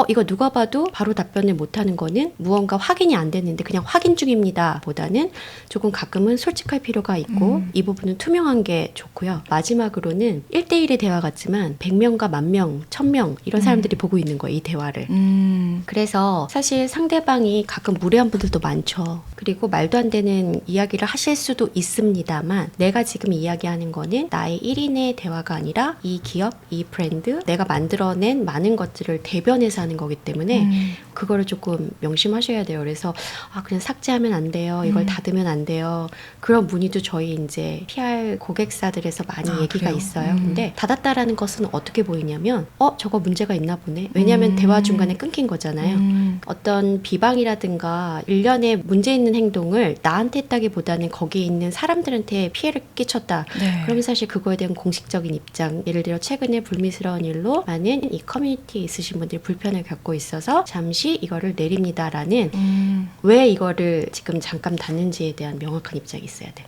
이거 누가 봐도 바로 답변을 못하는 거는 무언가 확인이 안 됐는데 그냥 확인 중입니다 보다는 조금 가끔은 솔직할 필요가 있고 이 부분은 투명한 게 좋고요. 마지막으로는 1대1의 대화 같지만 100명과 10,000명, 1000명 이런 사람들이 보고 있는 거예요. 이 대화를. 그래서 사실 상대방이 가끔 무례한 분들도 많죠. 그리고 말도 안 되는 이야기를 하실 수도 있습니다만 내가 지금 이야기하는 거는 나의 1인의 대화가 아니라 이 기업, 이 브랜드, 내가 만들어낸 많은 것들을 대변해서 하는 거기 때문에 그거를 조금 명심하셔야 돼요. 그래서 그냥 삭제하면 안 돼요. 이걸 닫으면 안 돼요. 그런 문의도 저희 이제 PR 고객사들에서 많이 얘기가
그래요?
있어요. 근데 닫았다라는 것은 어떻게 보이냐면 저거 문제가 있나 보네. 왜냐하면 대화 중간에 끊긴 거잖아요. 어떤 비방이라든가 일련의 문제 있는 행동을 나한테 했다기보다는 거기에 있는 사람들한테 피해를 끼쳤다.
네.
그러면 사실 그거에 대한 공식적인 입장, 예를 들어 최근에 불미스러운 일로 많은 이 커뮤니티에 있으신 분들이 불편을 겪고 있어서 잠시 이거를 내립니다라는 왜 이거를 지금 잠깐 닫는지에 대한 명확한 입장이 있어야 돼요.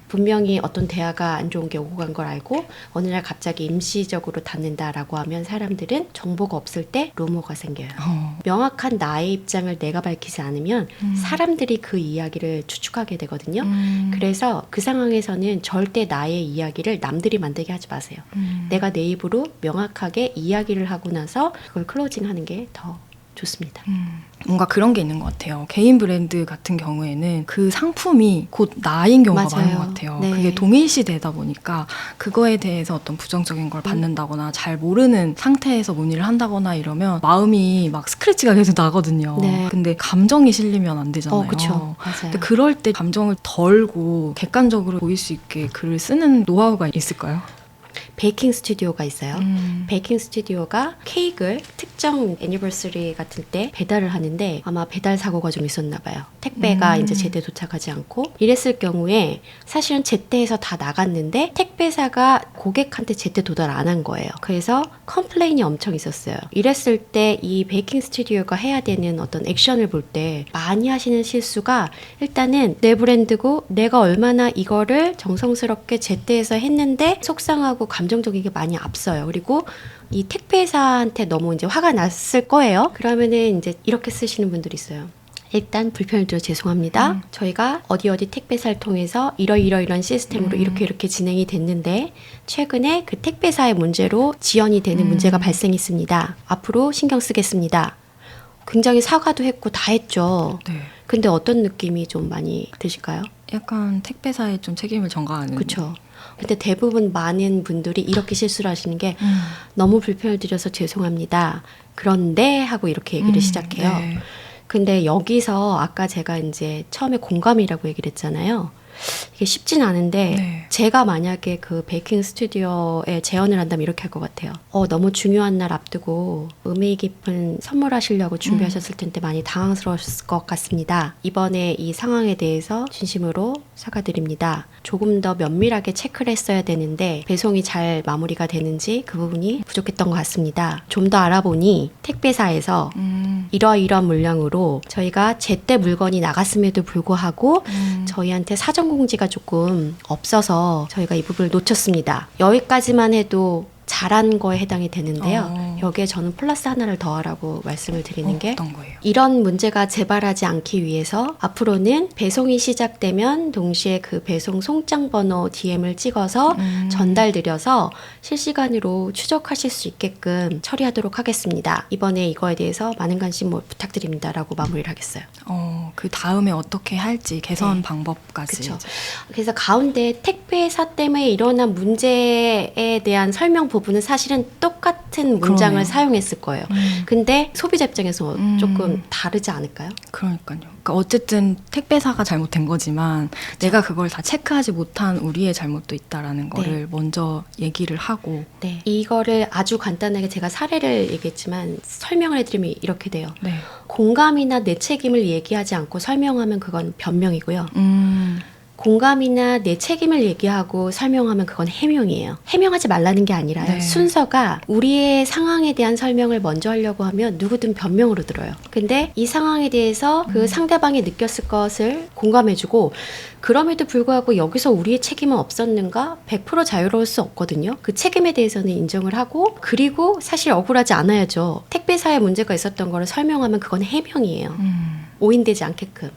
분명히 어떤 대화가 안 좋은 게 오고 간 걸 알고 어느 날 갑자기 임시적으로 닫는다라고 하면 사람들은 정보가 없을 때 루머가 생겨요. 명확한 나의 입장을 내가 밝히지 않으면 사람들이 그 이야기를 추측하게 되거든요. 그래서 그 상황에서는 절대 나의 이야기를 남들이 만들게 하지 마세요. 내가 내 입으로 명확하게 이야기를 하고 나서 그걸 클로징하는 게 더 좋습니다.
뭔가 그런 게 있는 것 같아요. 개인 브랜드 같은 경우에는 그 상품이 곧 나인 경우가
맞아요.
많은 것 같아요.
네.
그게 동일시되다 보니까 그거에 대해서 어떤 부정적인 걸 받는다거나 잘 모르는 상태에서 문의를 한다거나 이러면 마음이 막 스크래치가 계속 나거든요.
네.
근데 감정이 실리면 안 되잖아요.
그렇죠. 맞아요.
근데 그럴 때 감정을 덜고 객관적으로 보일 수 있게 글을 쓰는 노하우가 있을까요?
베이킹 스튜디오가 있어요. 베이킹 스튜디오가 케이크를 특정 애니버서리 같은 때 배달을 하는데 아마 배달 사고가 좀 있었나 봐요. 택배가 이제 제때 도착하지 않고 이랬을 경우에 사실은 제때에서 다 나갔는데 택배사가 고객한테 제때 도달 안 한 거예요. 그래서 컴플레인이 엄청 있었어요. 이랬을 때 이 베이킹 스튜디오가 해야 되는 어떤 액션을 볼 때 많이 하시는 실수가 일단은 내 브랜드고 내가 얼마나 이거를 정성스럽게 제때에서 했는데 속상하고 감정적이게 많이 앞서요. 그리고 이 택배사한테 너무 이제 화가 났을 거예요. 그러면은 이제 이렇게 쓰시는 분들이 있어요. 일단 불편을 드려 죄송합니다. 저희가 어디 택배사를 통해서 이런 시스템으로 이렇게 진행이 됐는데 최근에 그 택배사의 문제로 지연이 되는 문제가 발생했습니다. 앞으로 신경 쓰겠습니다. 굉장히 사과도 했고 다 했죠.
네.
근데 어떤 느낌이 좀 많이 드실까요?
약간 택배사에 좀 책임을 전가하는.
그렇죠. 근데 대부분 많은 분들이 이렇게 실수를 하시는 게
음.
너무 불편을 드려서 죄송합니다. 그런데 하고 이렇게 얘기를 시작해요.
네.
근데 여기서 아까 제가 이제 처음에 공감이라고 얘기를 했잖아요. 이게 쉽진 않은데
네.
제가 만약에 그 베이킹 스튜디오에 재연을 한다면 이렇게 할 것 같아요. 너무 중요한 날 앞두고 의미 깊은 선물하시려고 준비하셨을 텐데 많이 당황스러웠을 것 같습니다. 이번에 이 상황에 대해서 진심으로 사과드립니다. 조금 더 면밀하게 체크를 했어야 되는데 배송이 잘 마무리가 되는지 그 부분이 부족했던 것 같습니다. 좀 더 알아보니 택배사에서 이러이러한 물량으로 저희가 제때 물건이 나갔음에도 불구하고 저희한테 사전 공지가 조금 없어서 저희가 이 부분을 놓쳤습니다. 여기까지만 해도 잘한 거에 해당이 되는데요. 여기에 저는 플러스 하나를 더하라고 말씀을 드리는 게
어떤 거예요?
이런 문제가 재발하지 않기 위해서 앞으로는 배송이 시작되면 동시에 그 배송 송장 번호 DM을 찍어서 전달드려서 실시간으로 추적하실 수 있게끔 처리하도록 하겠습니다. 이번에 이거에 대해서 많은 관심 부탁드립니다. 라고 마무리를 하겠어요.
그 다음에 어떻게 할지 개선
네.
방법까지.
그쵸. 그래서 가운데 택배사 때문에 일어난 문제에 대한 설명 부분은 사실은 똑같은 문장을
그러네요.
사용했을 거예요. 근데 소비자 입장에서 조금 다르지 않을까요?
그러니까요. 그러니까 어쨌든 택배사가 잘못된 거지만 내가 그걸 다 체크하지 못한 우리의 잘못도 있다라는 거를 먼저 얘기를 하고.
네. 이거를 아주 간단하게 제가 사례를 얘기했지만 설명을 해드리면 이렇게 돼요.
네.
공감이나 내 책임을 얘기하지 않고 설명하면 그건 변명이고요. 공감이나 내 책임을 얘기하고 설명하면 그건 해명이에요. 해명하지 말라는 게 아니라요.
네.
순서가 우리의 상황에 대한 설명을 먼저 하려고 하면 누구든 변명으로 들어요. 근데 이 상황에 대해서 그 상대방이 느꼈을 것을 공감해주고 그럼에도 불구하고 여기서 우리의 책임은 없었는가? 100% 자유로울 수 없거든요. 그 책임에 대해서는 인정을 하고 그리고 사실 억울하지 않아야죠. 택배사에 문제가 있었던 거를 설명하면 그건 해명이에요. 오인되지 않게끔.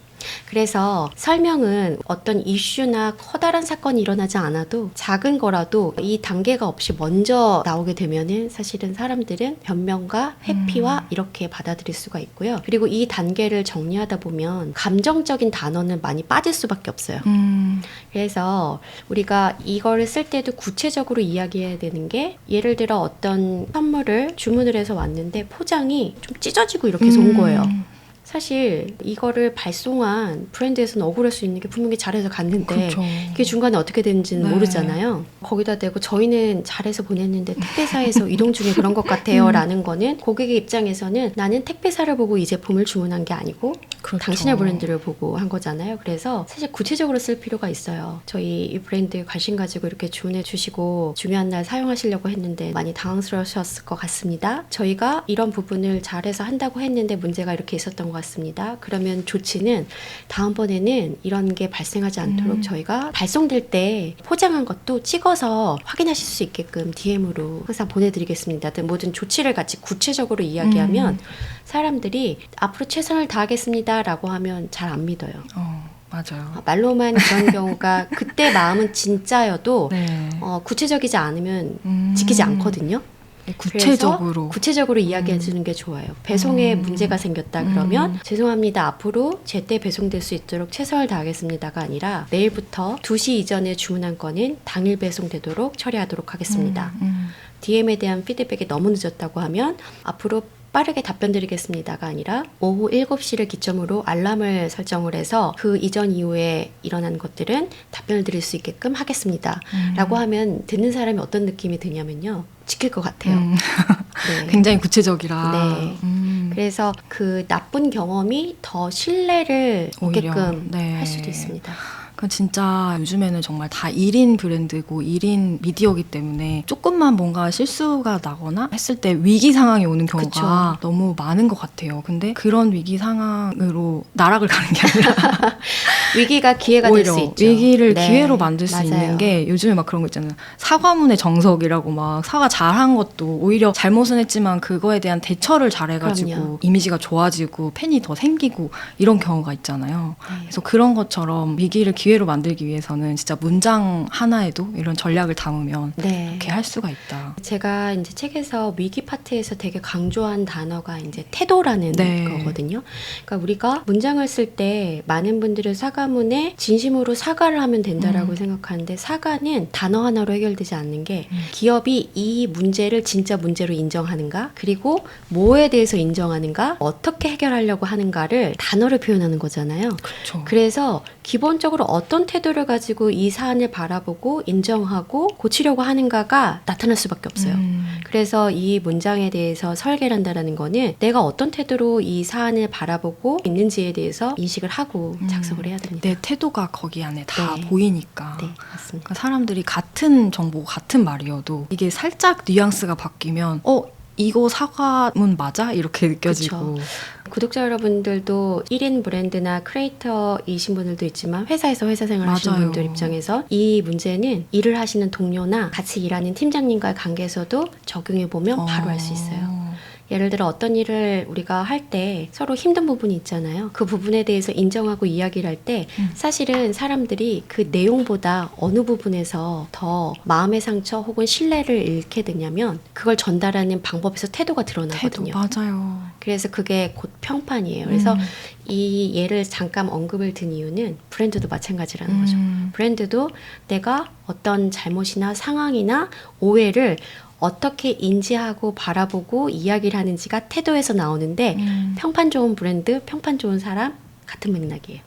그래서 설명은 어떤 이슈나 커다란 사건이 일어나지 않아도 작은 거라도 이 단계가 없이 먼저 나오게 되면은 사실은 사람들은 변명과 회피와 이렇게 받아들일 수가 있고요. 그리고 이 단계를 정리하다 보면 감정적인 단어는 많이 빠질 수밖에 없어요. 그래서 우리가 이거를 쓸 때도 구체적으로 이야기해야 되는 게 예를 들어 어떤 선물을 주문을 해서 왔는데 포장이 좀 찢어지고 이렇게 해서 온 거예요. 사실 이거를 발송한 브랜드에서는 억울할 수 있는 게 분명히 잘해서 갔는데
그렇죠.
그게 중간에 어떻게 되는지는
네.
모르잖아요. 거기다 대고 저희는 잘해서 보냈는데 택배사에서 이동 중에 그런 것 같아요 라는 거는 고객의 입장에서는 나는 택배사를 보고 이 제품을 주문한 게 아니고
그렇죠.
당신의 브랜드를 보고 한 거잖아요. 그래서 사실 구체적으로 쓸 필요가 있어요. 저희 이 브랜드에 관심 가지고 이렇게 주문해 주시고 중요한 날 사용하시려고 했는데 많이 당황스러우셨을 것 같습니다. 저희가 이런 부분을 잘해서 한다고 했는데 문제가 이렇게 있었던 것 같습니다. 그러면 조치는 다음번에는 이런 게 발생하지 않도록 저희가 발송될 때 포장한 것도 찍어서 확인하실 수 있게끔 DM으로 항상 보내드리겠습니다. 모든 조치를 같이 구체적으로 이야기하면 사람들이 앞으로 최선을 다하겠습니다 라고 하면 잘 안 믿어요.
맞아요.
말로만 그런 경우가 그때 마음은 진짜여도
네.
구체적이지 않으면 지키지 않거든요.
구체적으로.
그래서 구체적으로 이야기해 주는 게 좋아요. 배송에 문제가 생겼다 그러면 죄송합니다. 앞으로 제때 배송될 수 있도록 최선을 다하겠습니다가 아니라 내일부터 2시 이전에 주문한 거는 당일 배송되도록 처리하도록 하겠습니다. DM에 대한 피드백이 너무 늦었다고 하면 앞으로 빠르게 답변 드리겠습니다가 아니라 오후 7시를 기점으로 알람을 설정을 해서 그 이전 이후에 일어난 것들은 답변을 드릴 수 있게끔 하겠습니다. 라고 하면 듣는 사람이 어떤 느낌이 드냐면요. 지킬 것 같아요. 네.
굉장히 구체적이라.
네. 그래서 그 나쁜 경험이 더 신뢰를
오히려,
얻게끔
네.
할 수도 있습니다.
그 진짜 요즘에는 정말 다 1인 브랜드고 1인 미디어이기 때문에 조금만 뭔가 실수가 나거나 했을 때 위기 상황이 오는 경우가
그쵸.
너무 많은 것 같아요. 근데 그런 위기 상황으로 나락을 가는 게 아니라
위기가 기회가 될
오히려
수 있죠.
위기를
네,
기회로 만들 수
맞아요.
있는 게 요즘에 막 그런 거 있잖아요. 사과문의 정석이라고 막 사과 잘한 것도 오히려 잘못은 했지만 그거에 대한 대처를 잘해가지고
그럼요.
이미지가 좋아지고 팬이 더 생기고 이런 경우가 있잖아요.
네.
그래서 그런 것처럼 위기를 기회로 만들기 위해서는 진짜 문장 하나에도 이런 전략을 담으면
네.
이렇게 할 수가 있다.
제가 이제 책에서 위기 파트에서 되게 강조한 단어가 이제 태도라는
네.
거거든요. 그러니까 우리가 문장을 쓸 때 많은 분들은 사과문에 진심으로 사과를 하면 된다라고 생각하는데 사과는 단어 하나로 해결되지 않는 게 기업이 이 문제를 진짜 문제로 인정하는가 그리고 뭐에 대해서 인정하는가 어떻게 해결하려고 하는가를 단어로 표현하는 거잖아요.
그렇죠.
그래서 기본적으로 어떤 태도를 가지고 이 사안을 바라보고 인정하고 고치려고 하는가가 나타날 수밖에 없어요. 그래서 이 문장에 대해서 설계를 한다는 거는 내가 어떤 태도로 이 사안을 바라보고 있는지에 대해서 인식을 하고 작성을 해야 됩니다.
내 태도가 거기 안에 다
네.
보이니까.
네, 맞습니다.
그러니까 사람들이 같은 정보, 같은 말이어도 이게 살짝 뉘앙스가 바뀌면 이거 사과문 맞아? 이렇게 느껴지고.
그쵸. 구독자 여러분들도 1인 브랜드나 크리에이터이신 분들도 있지만 회사에서 회사 생활 하시는
맞아요.
분들 입장에서 이 문제는 일을 하시는 동료나 같이 일하는 팀장님과의 관계에서도 적용해 보면 바로 알 수 있어요. 예를 들어 어떤 일을 우리가 할 때 서로 힘든 부분이 있잖아요. 그 부분에 대해서 인정하고 이야기를 할 때 사실은 사람들이 그 내용보다 어느 부분에서 더 마음의 상처 혹은 신뢰를 잃게 되냐면 그걸 전달하는 방법에서 태도가 드러나거든요.
태도, 맞아요.
그래서 그게 곧 평판이에요. 그래서 이 예를 잠깐 언급을 든 이유는 브랜드도 마찬가지라는 거죠. 브랜드도 내가 어떤 잘못이나 상황이나 오해를 어떻게 인지하고 바라보고 이야기를 하는지가 태도에서 나오는데 평판 좋은 브랜드, 평판 좋은 사람 같은 맥락이에요.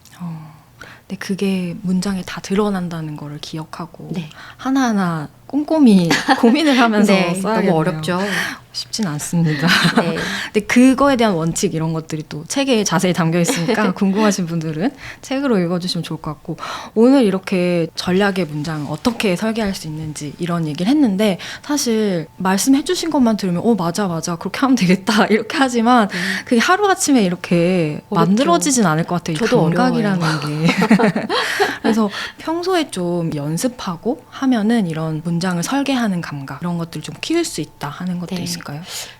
근데 그게 문장에 다 드러난다는 거를 기억하고
네.
하나하나 꼼꼼히 고민을 하면서
네,
써야겠네요.
너무 어렵죠.
쉽진 않습니다.
네.
근데 그거에 대한 원칙 이런 것들이 또 책에 자세히 담겨 있으니까 궁금하신 분들은 책으로 읽어주시면 좋을 것 같고 오늘 이렇게 전략의 문장 어떻게 설계할 수 있는지 이런 얘기를 했는데 사실 말씀해 주신 것만 들으면 맞아 그렇게 하면 되겠다 이렇게 하지만 그게 하루아침에 이렇게
어렵죠.
만들어지진 않을 것 같아요. 이
저도
감각이라는 게. 그래서 평소에 좀 연습하고 하면은 이런 문장을 설계하는 감각 이런 것들을 좀 키울 수 있다 하는 것도
네.
있을까요?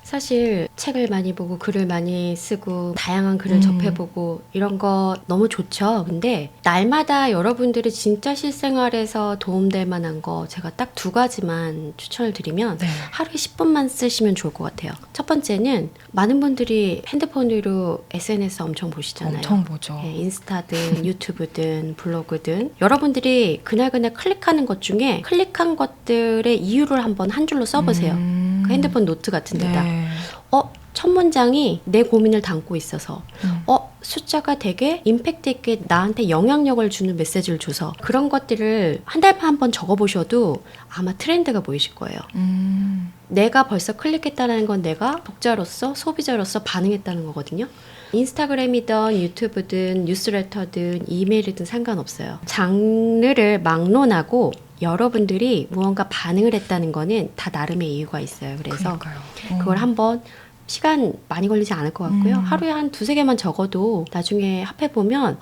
사실 책을 많이 보고 글을 많이 쓰고 다양한 글을 접해보고 이런 거 너무 좋죠. 근데 날마다 여러분들이 진짜 실생활에서 도움될 만한 거 제가 딱 2가지만 추천을 드리면
네.
하루에 10분만 쓰시면 좋을 것 같아요. 첫 번째는 많은 분들이 핸드폰으로 SNS 엄청 보시잖아요.
엄청 보죠.
예, 인스타든 유튜브든 블로그든 여러분들이 그날그날 클릭하는 것 중에 클릭한 것들의 이유를 한번 한 줄로 써보세요. 그 핸드폰 노트 같은 데다.
네.
첫 문장이 내 고민을 담고 있어서 숫자가 되게 임팩트 있게 나한테 영향력을 주는 메시지를 줘서 그런 것들을 한 달에 한 번 적어보셔도 아마 트렌드가 보이실 거예요. 내가 벌써 클릭했다는 건 내가 독자로서 소비자로서 반응했다는 거거든요. 인스타그램이든 유튜브든 뉴스레터든 이메일이든 상관없어요. 장르를 막론하고 여러분들이 무언가 반응을 했다는 거는 다 나름의 이유가 있어요. 그래서
그러니까요.
그걸 한번 시간 많이 걸리지 않을 것 같고요. 하루에 한 2-3개만 적어도 나중에 합해보면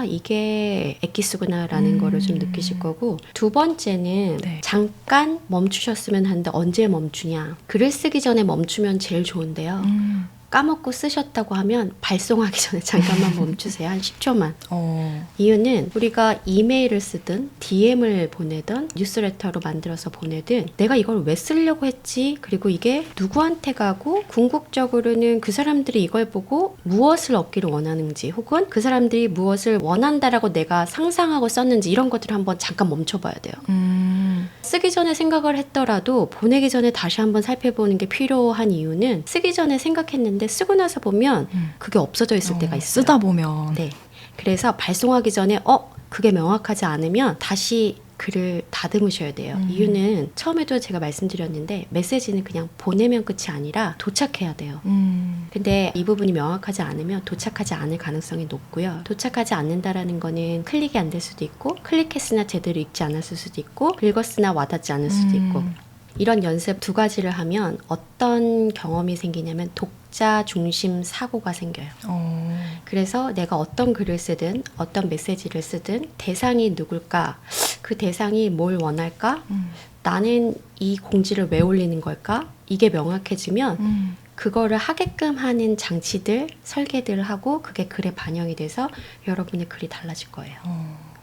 이게 엑기스구나라는 거를 좀 느끼실 거고 2번째는
네.
잠깐 멈추셨으면 하는데 언제 멈추냐. 글을 쓰기 전에 멈추면 제일 좋은데요. 까먹고 쓰셨다고 하면 발송하기 전에 잠깐만 멈추세요. 한 10초만. 이유는 우리가 이메일을 쓰든 DM을 보내든 뉴스레터로 만들어서 보내든 내가 이걸 왜 쓰려고 했지? 그리고 이게 누구한테 가고 궁극적으로는 그 사람들이 이걸 보고 무엇을 얻기를 원하는지 혹은 그 사람들이 무엇을 원한다라고 내가 상상하고 썼는지 이런 것들을 한번 잠깐 멈춰봐야 돼요. 쓰기 전에 생각을 했더라도 보내기 전에 다시 한번 살펴보는 게 필요한 이유는 쓰기 전에 생각했는데 쓰고 나서 보면 그게 없어져 있을 때가 있어요.
쓰다 보면.
네. 그래서 발송하기 전에 그게 명확하지 않으면 다시 글을 다듬으셔야 돼요. 이유는 처음에도 제가 말씀드렸는데 메시지는 그냥 보내면 끝이 아니라 도착해야 돼요. 근데 이 부분이 명확하지 않으면 도착하지 않을 가능성이 높고요. 도착하지 않는다라는 거는 클릭이 안 될 수도 있고 클릭했으나 제대로 읽지 않았을 수도 있고 읽었으나 와닿지 않을 수도 있고 이런 연습 2가지를 하면 어떤 경험이 생기냐면 독자 중심 사고가 생겨요. 그래서 내가 어떤 글을 쓰든 어떤 메시지를 쓰든 대상이 누굴까? 그 대상이 뭘 원할까? 나는 이 공지를 왜 올리는 걸까? 이게 명확해지면 그거를 하게끔 하는 장치들, 설계들을 하고 그게 글에 반영이 돼서 여러분의 글이 달라질 거예요.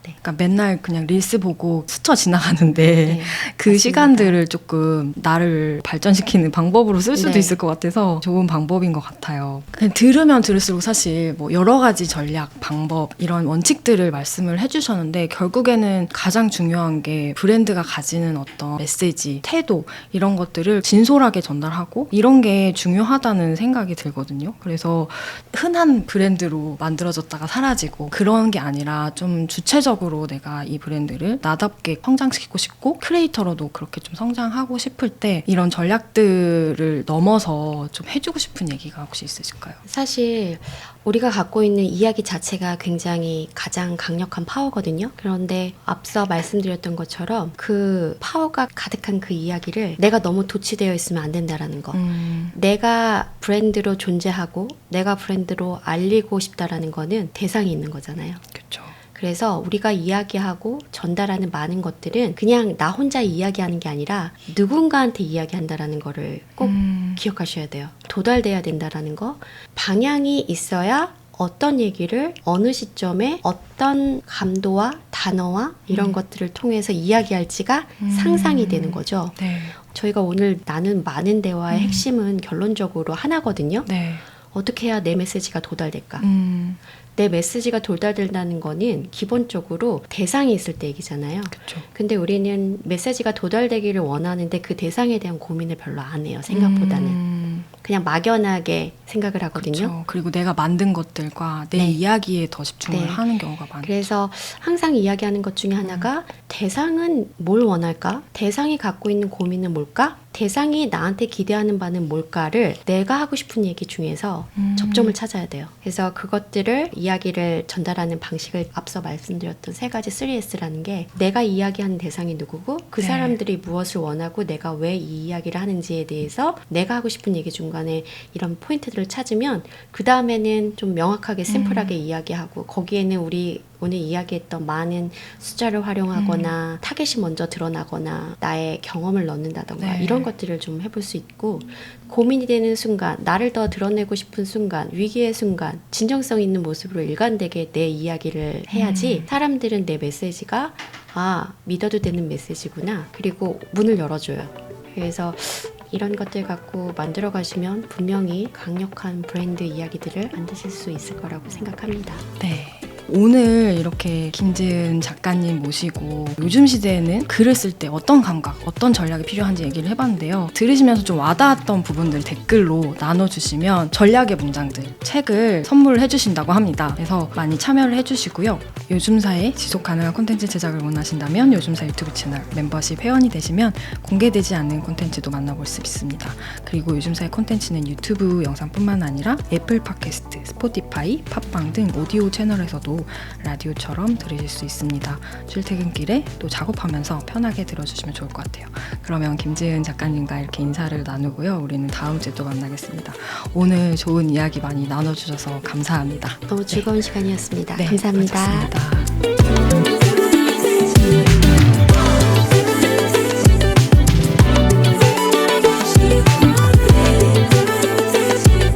네.
그러니까 맨날 그냥 릴스 보고 스쳐 지나가는데
네,
그
맞습니다.
시간들을 조금 나를 발전시키는 방법으로 쓸 수도
네.
있을 것 같아서 좋은 방법인 것 같아요. 그냥 들으면 들을수록 사실 뭐 여러 가지 전략, 방법 이런 원칙들을 말씀을 해주셨는데 결국에는 가장 중요한 게 브랜드가 가지는 어떤 메시지, 태도 이런 것들을 진솔하게 전달하고 이런 게 중요하다는 생각이 들거든요. 그래서 흔한 브랜드로 만들어졌다가 사라지고 그런 게 아니라 좀 주체적으로 내가 이 브랜드를 나답게 성장시키고 싶고 크리에이터로도 그렇게 좀 성장하고 싶을 때 이런 전략들을 넘어서 좀 해주고 싶은 얘기가 혹시 있으실까요?
사실 우리가 갖고 있는 이야기 자체가 굉장히 가장 강력한 파워거든요. 그런데 앞서 말씀드렸던 것처럼 그 파워가 가득한 그 이야기를 내가 너무 도취되어 있으면 안 된다라는 거. 내가 브랜드로 존재하고 내가 브랜드로 알리고 싶다라는 거는 대상이 있는 거잖아요.
그렇죠.
그래서 우리가 이야기하고 전달하는 많은 것들은 그냥 나 혼자 이야기하는 게 아니라 누군가한테 이야기한다라는 거를 꼭 기억하셔야 돼요. 도달돼야 된다라는 거. 방향이 있어야 어떤 얘기를 어느 시점에 어떤 감도와 단어와 이런 것들을 통해서 이야기할지가 상상이 되는 거죠.
네.
저희가 오늘 나눈 많은 대화의 핵심은 결론적으로 하나거든요.
네.
어떻게 해야 내 메시지가 도달될까?
음.
내 메시지가 도달된다는 거는 기본적으로 대상이 있을 때 얘기잖아요.
그렇죠.
근데 우리는 메시지가 도달되기를 원하는데 그 대상에 대한 고민을 별로 안 해요. 생각보다는. 그냥 막연하게 생각을 하거든요.
그렇죠. 그리고 내가 만든 것들과 내
네.
이야기에 더 집중을
네.
하는 경우가 많죠.
그래서 항상 이야기하는 것 중에 하나가 대상은 뭘 원할까? 대상이 갖고 있는 고민은 뭘까? 대상이 나한테 기대하는 바는 뭘까를 내가 하고 싶은 얘기 중에서 접점을 찾아야 돼요. 그래서 그것들을 이야기를 전달하는 방식을 앞서 말씀드렸던 3가지 3S라는 게 내가 이야기하는 대상이 누구고 그
네.
사람들이 무엇을 원하고 내가 왜 이 이야기를 하는지에 대해서 내가 하고 싶은 얘기 중간에 이런 포인트들을 찾으면 그 다음에는 좀 명확하게 심플하게 이야기하고 거기에는 우리 오늘 이야기했던 많은 숫자를 활용하거나 타겟이 먼저 드러나거나 나의 경험을 넣는다던가
네.
이런 것들을 좀 해볼 수 있고 고민이 되는 순간 나를 더 드러내고 싶은 순간 위기의 순간 진정성 있는 모습으로 일관되게 내 이야기를 해야지 사람들은 내 메시지가 믿어도 되는 메시지구나 그리고 문을 열어줘요. 그래서 이런 것들 갖고 만들어 가시면 분명히 강력한 브랜드 이야기들을 만드실 수 있을 거라고 생각합니다.
네. 오늘 이렇게 김지은 작가님 모시고 요즘 시대에는 글을 쓸 때 어떤 감각, 어떤 전략이 필요한지 얘기를 해봤는데요. 들으시면서 좀 와닿았던 부분들 댓글로 나눠주시면 전략의 문장들, 책을 선물해 주신다고 합니다. 그래서 많이 참여를 해주시고요. 요즘사의 지속가능한 콘텐츠 제작을 원하신다면 요즘사 유튜브 채널 멤버십 회원이 되시면 공개되지 않는 콘텐츠도 만나볼 수 있습니다. 그리고 요즘사의 콘텐츠는 유튜브 영상뿐만 아니라 애플 팟캐스트, 스포티파이, 팟빵 등 오디오 채널에서도 라디오처럼 들으실 수 있습니다. 출퇴근길에 또 작업하면서 편하게 들어주시면 좋을 것 같아요. 그러면 김지은 작가님과 이렇게 인사를 나누고요. 우리는 다음 주에 또 만나겠습니다. 오늘 좋은 이야기 많이 나눠주셔서 감사합니다.
너무 즐거운 시간이었습니다.
네,
감사합니다.
고맙습니다.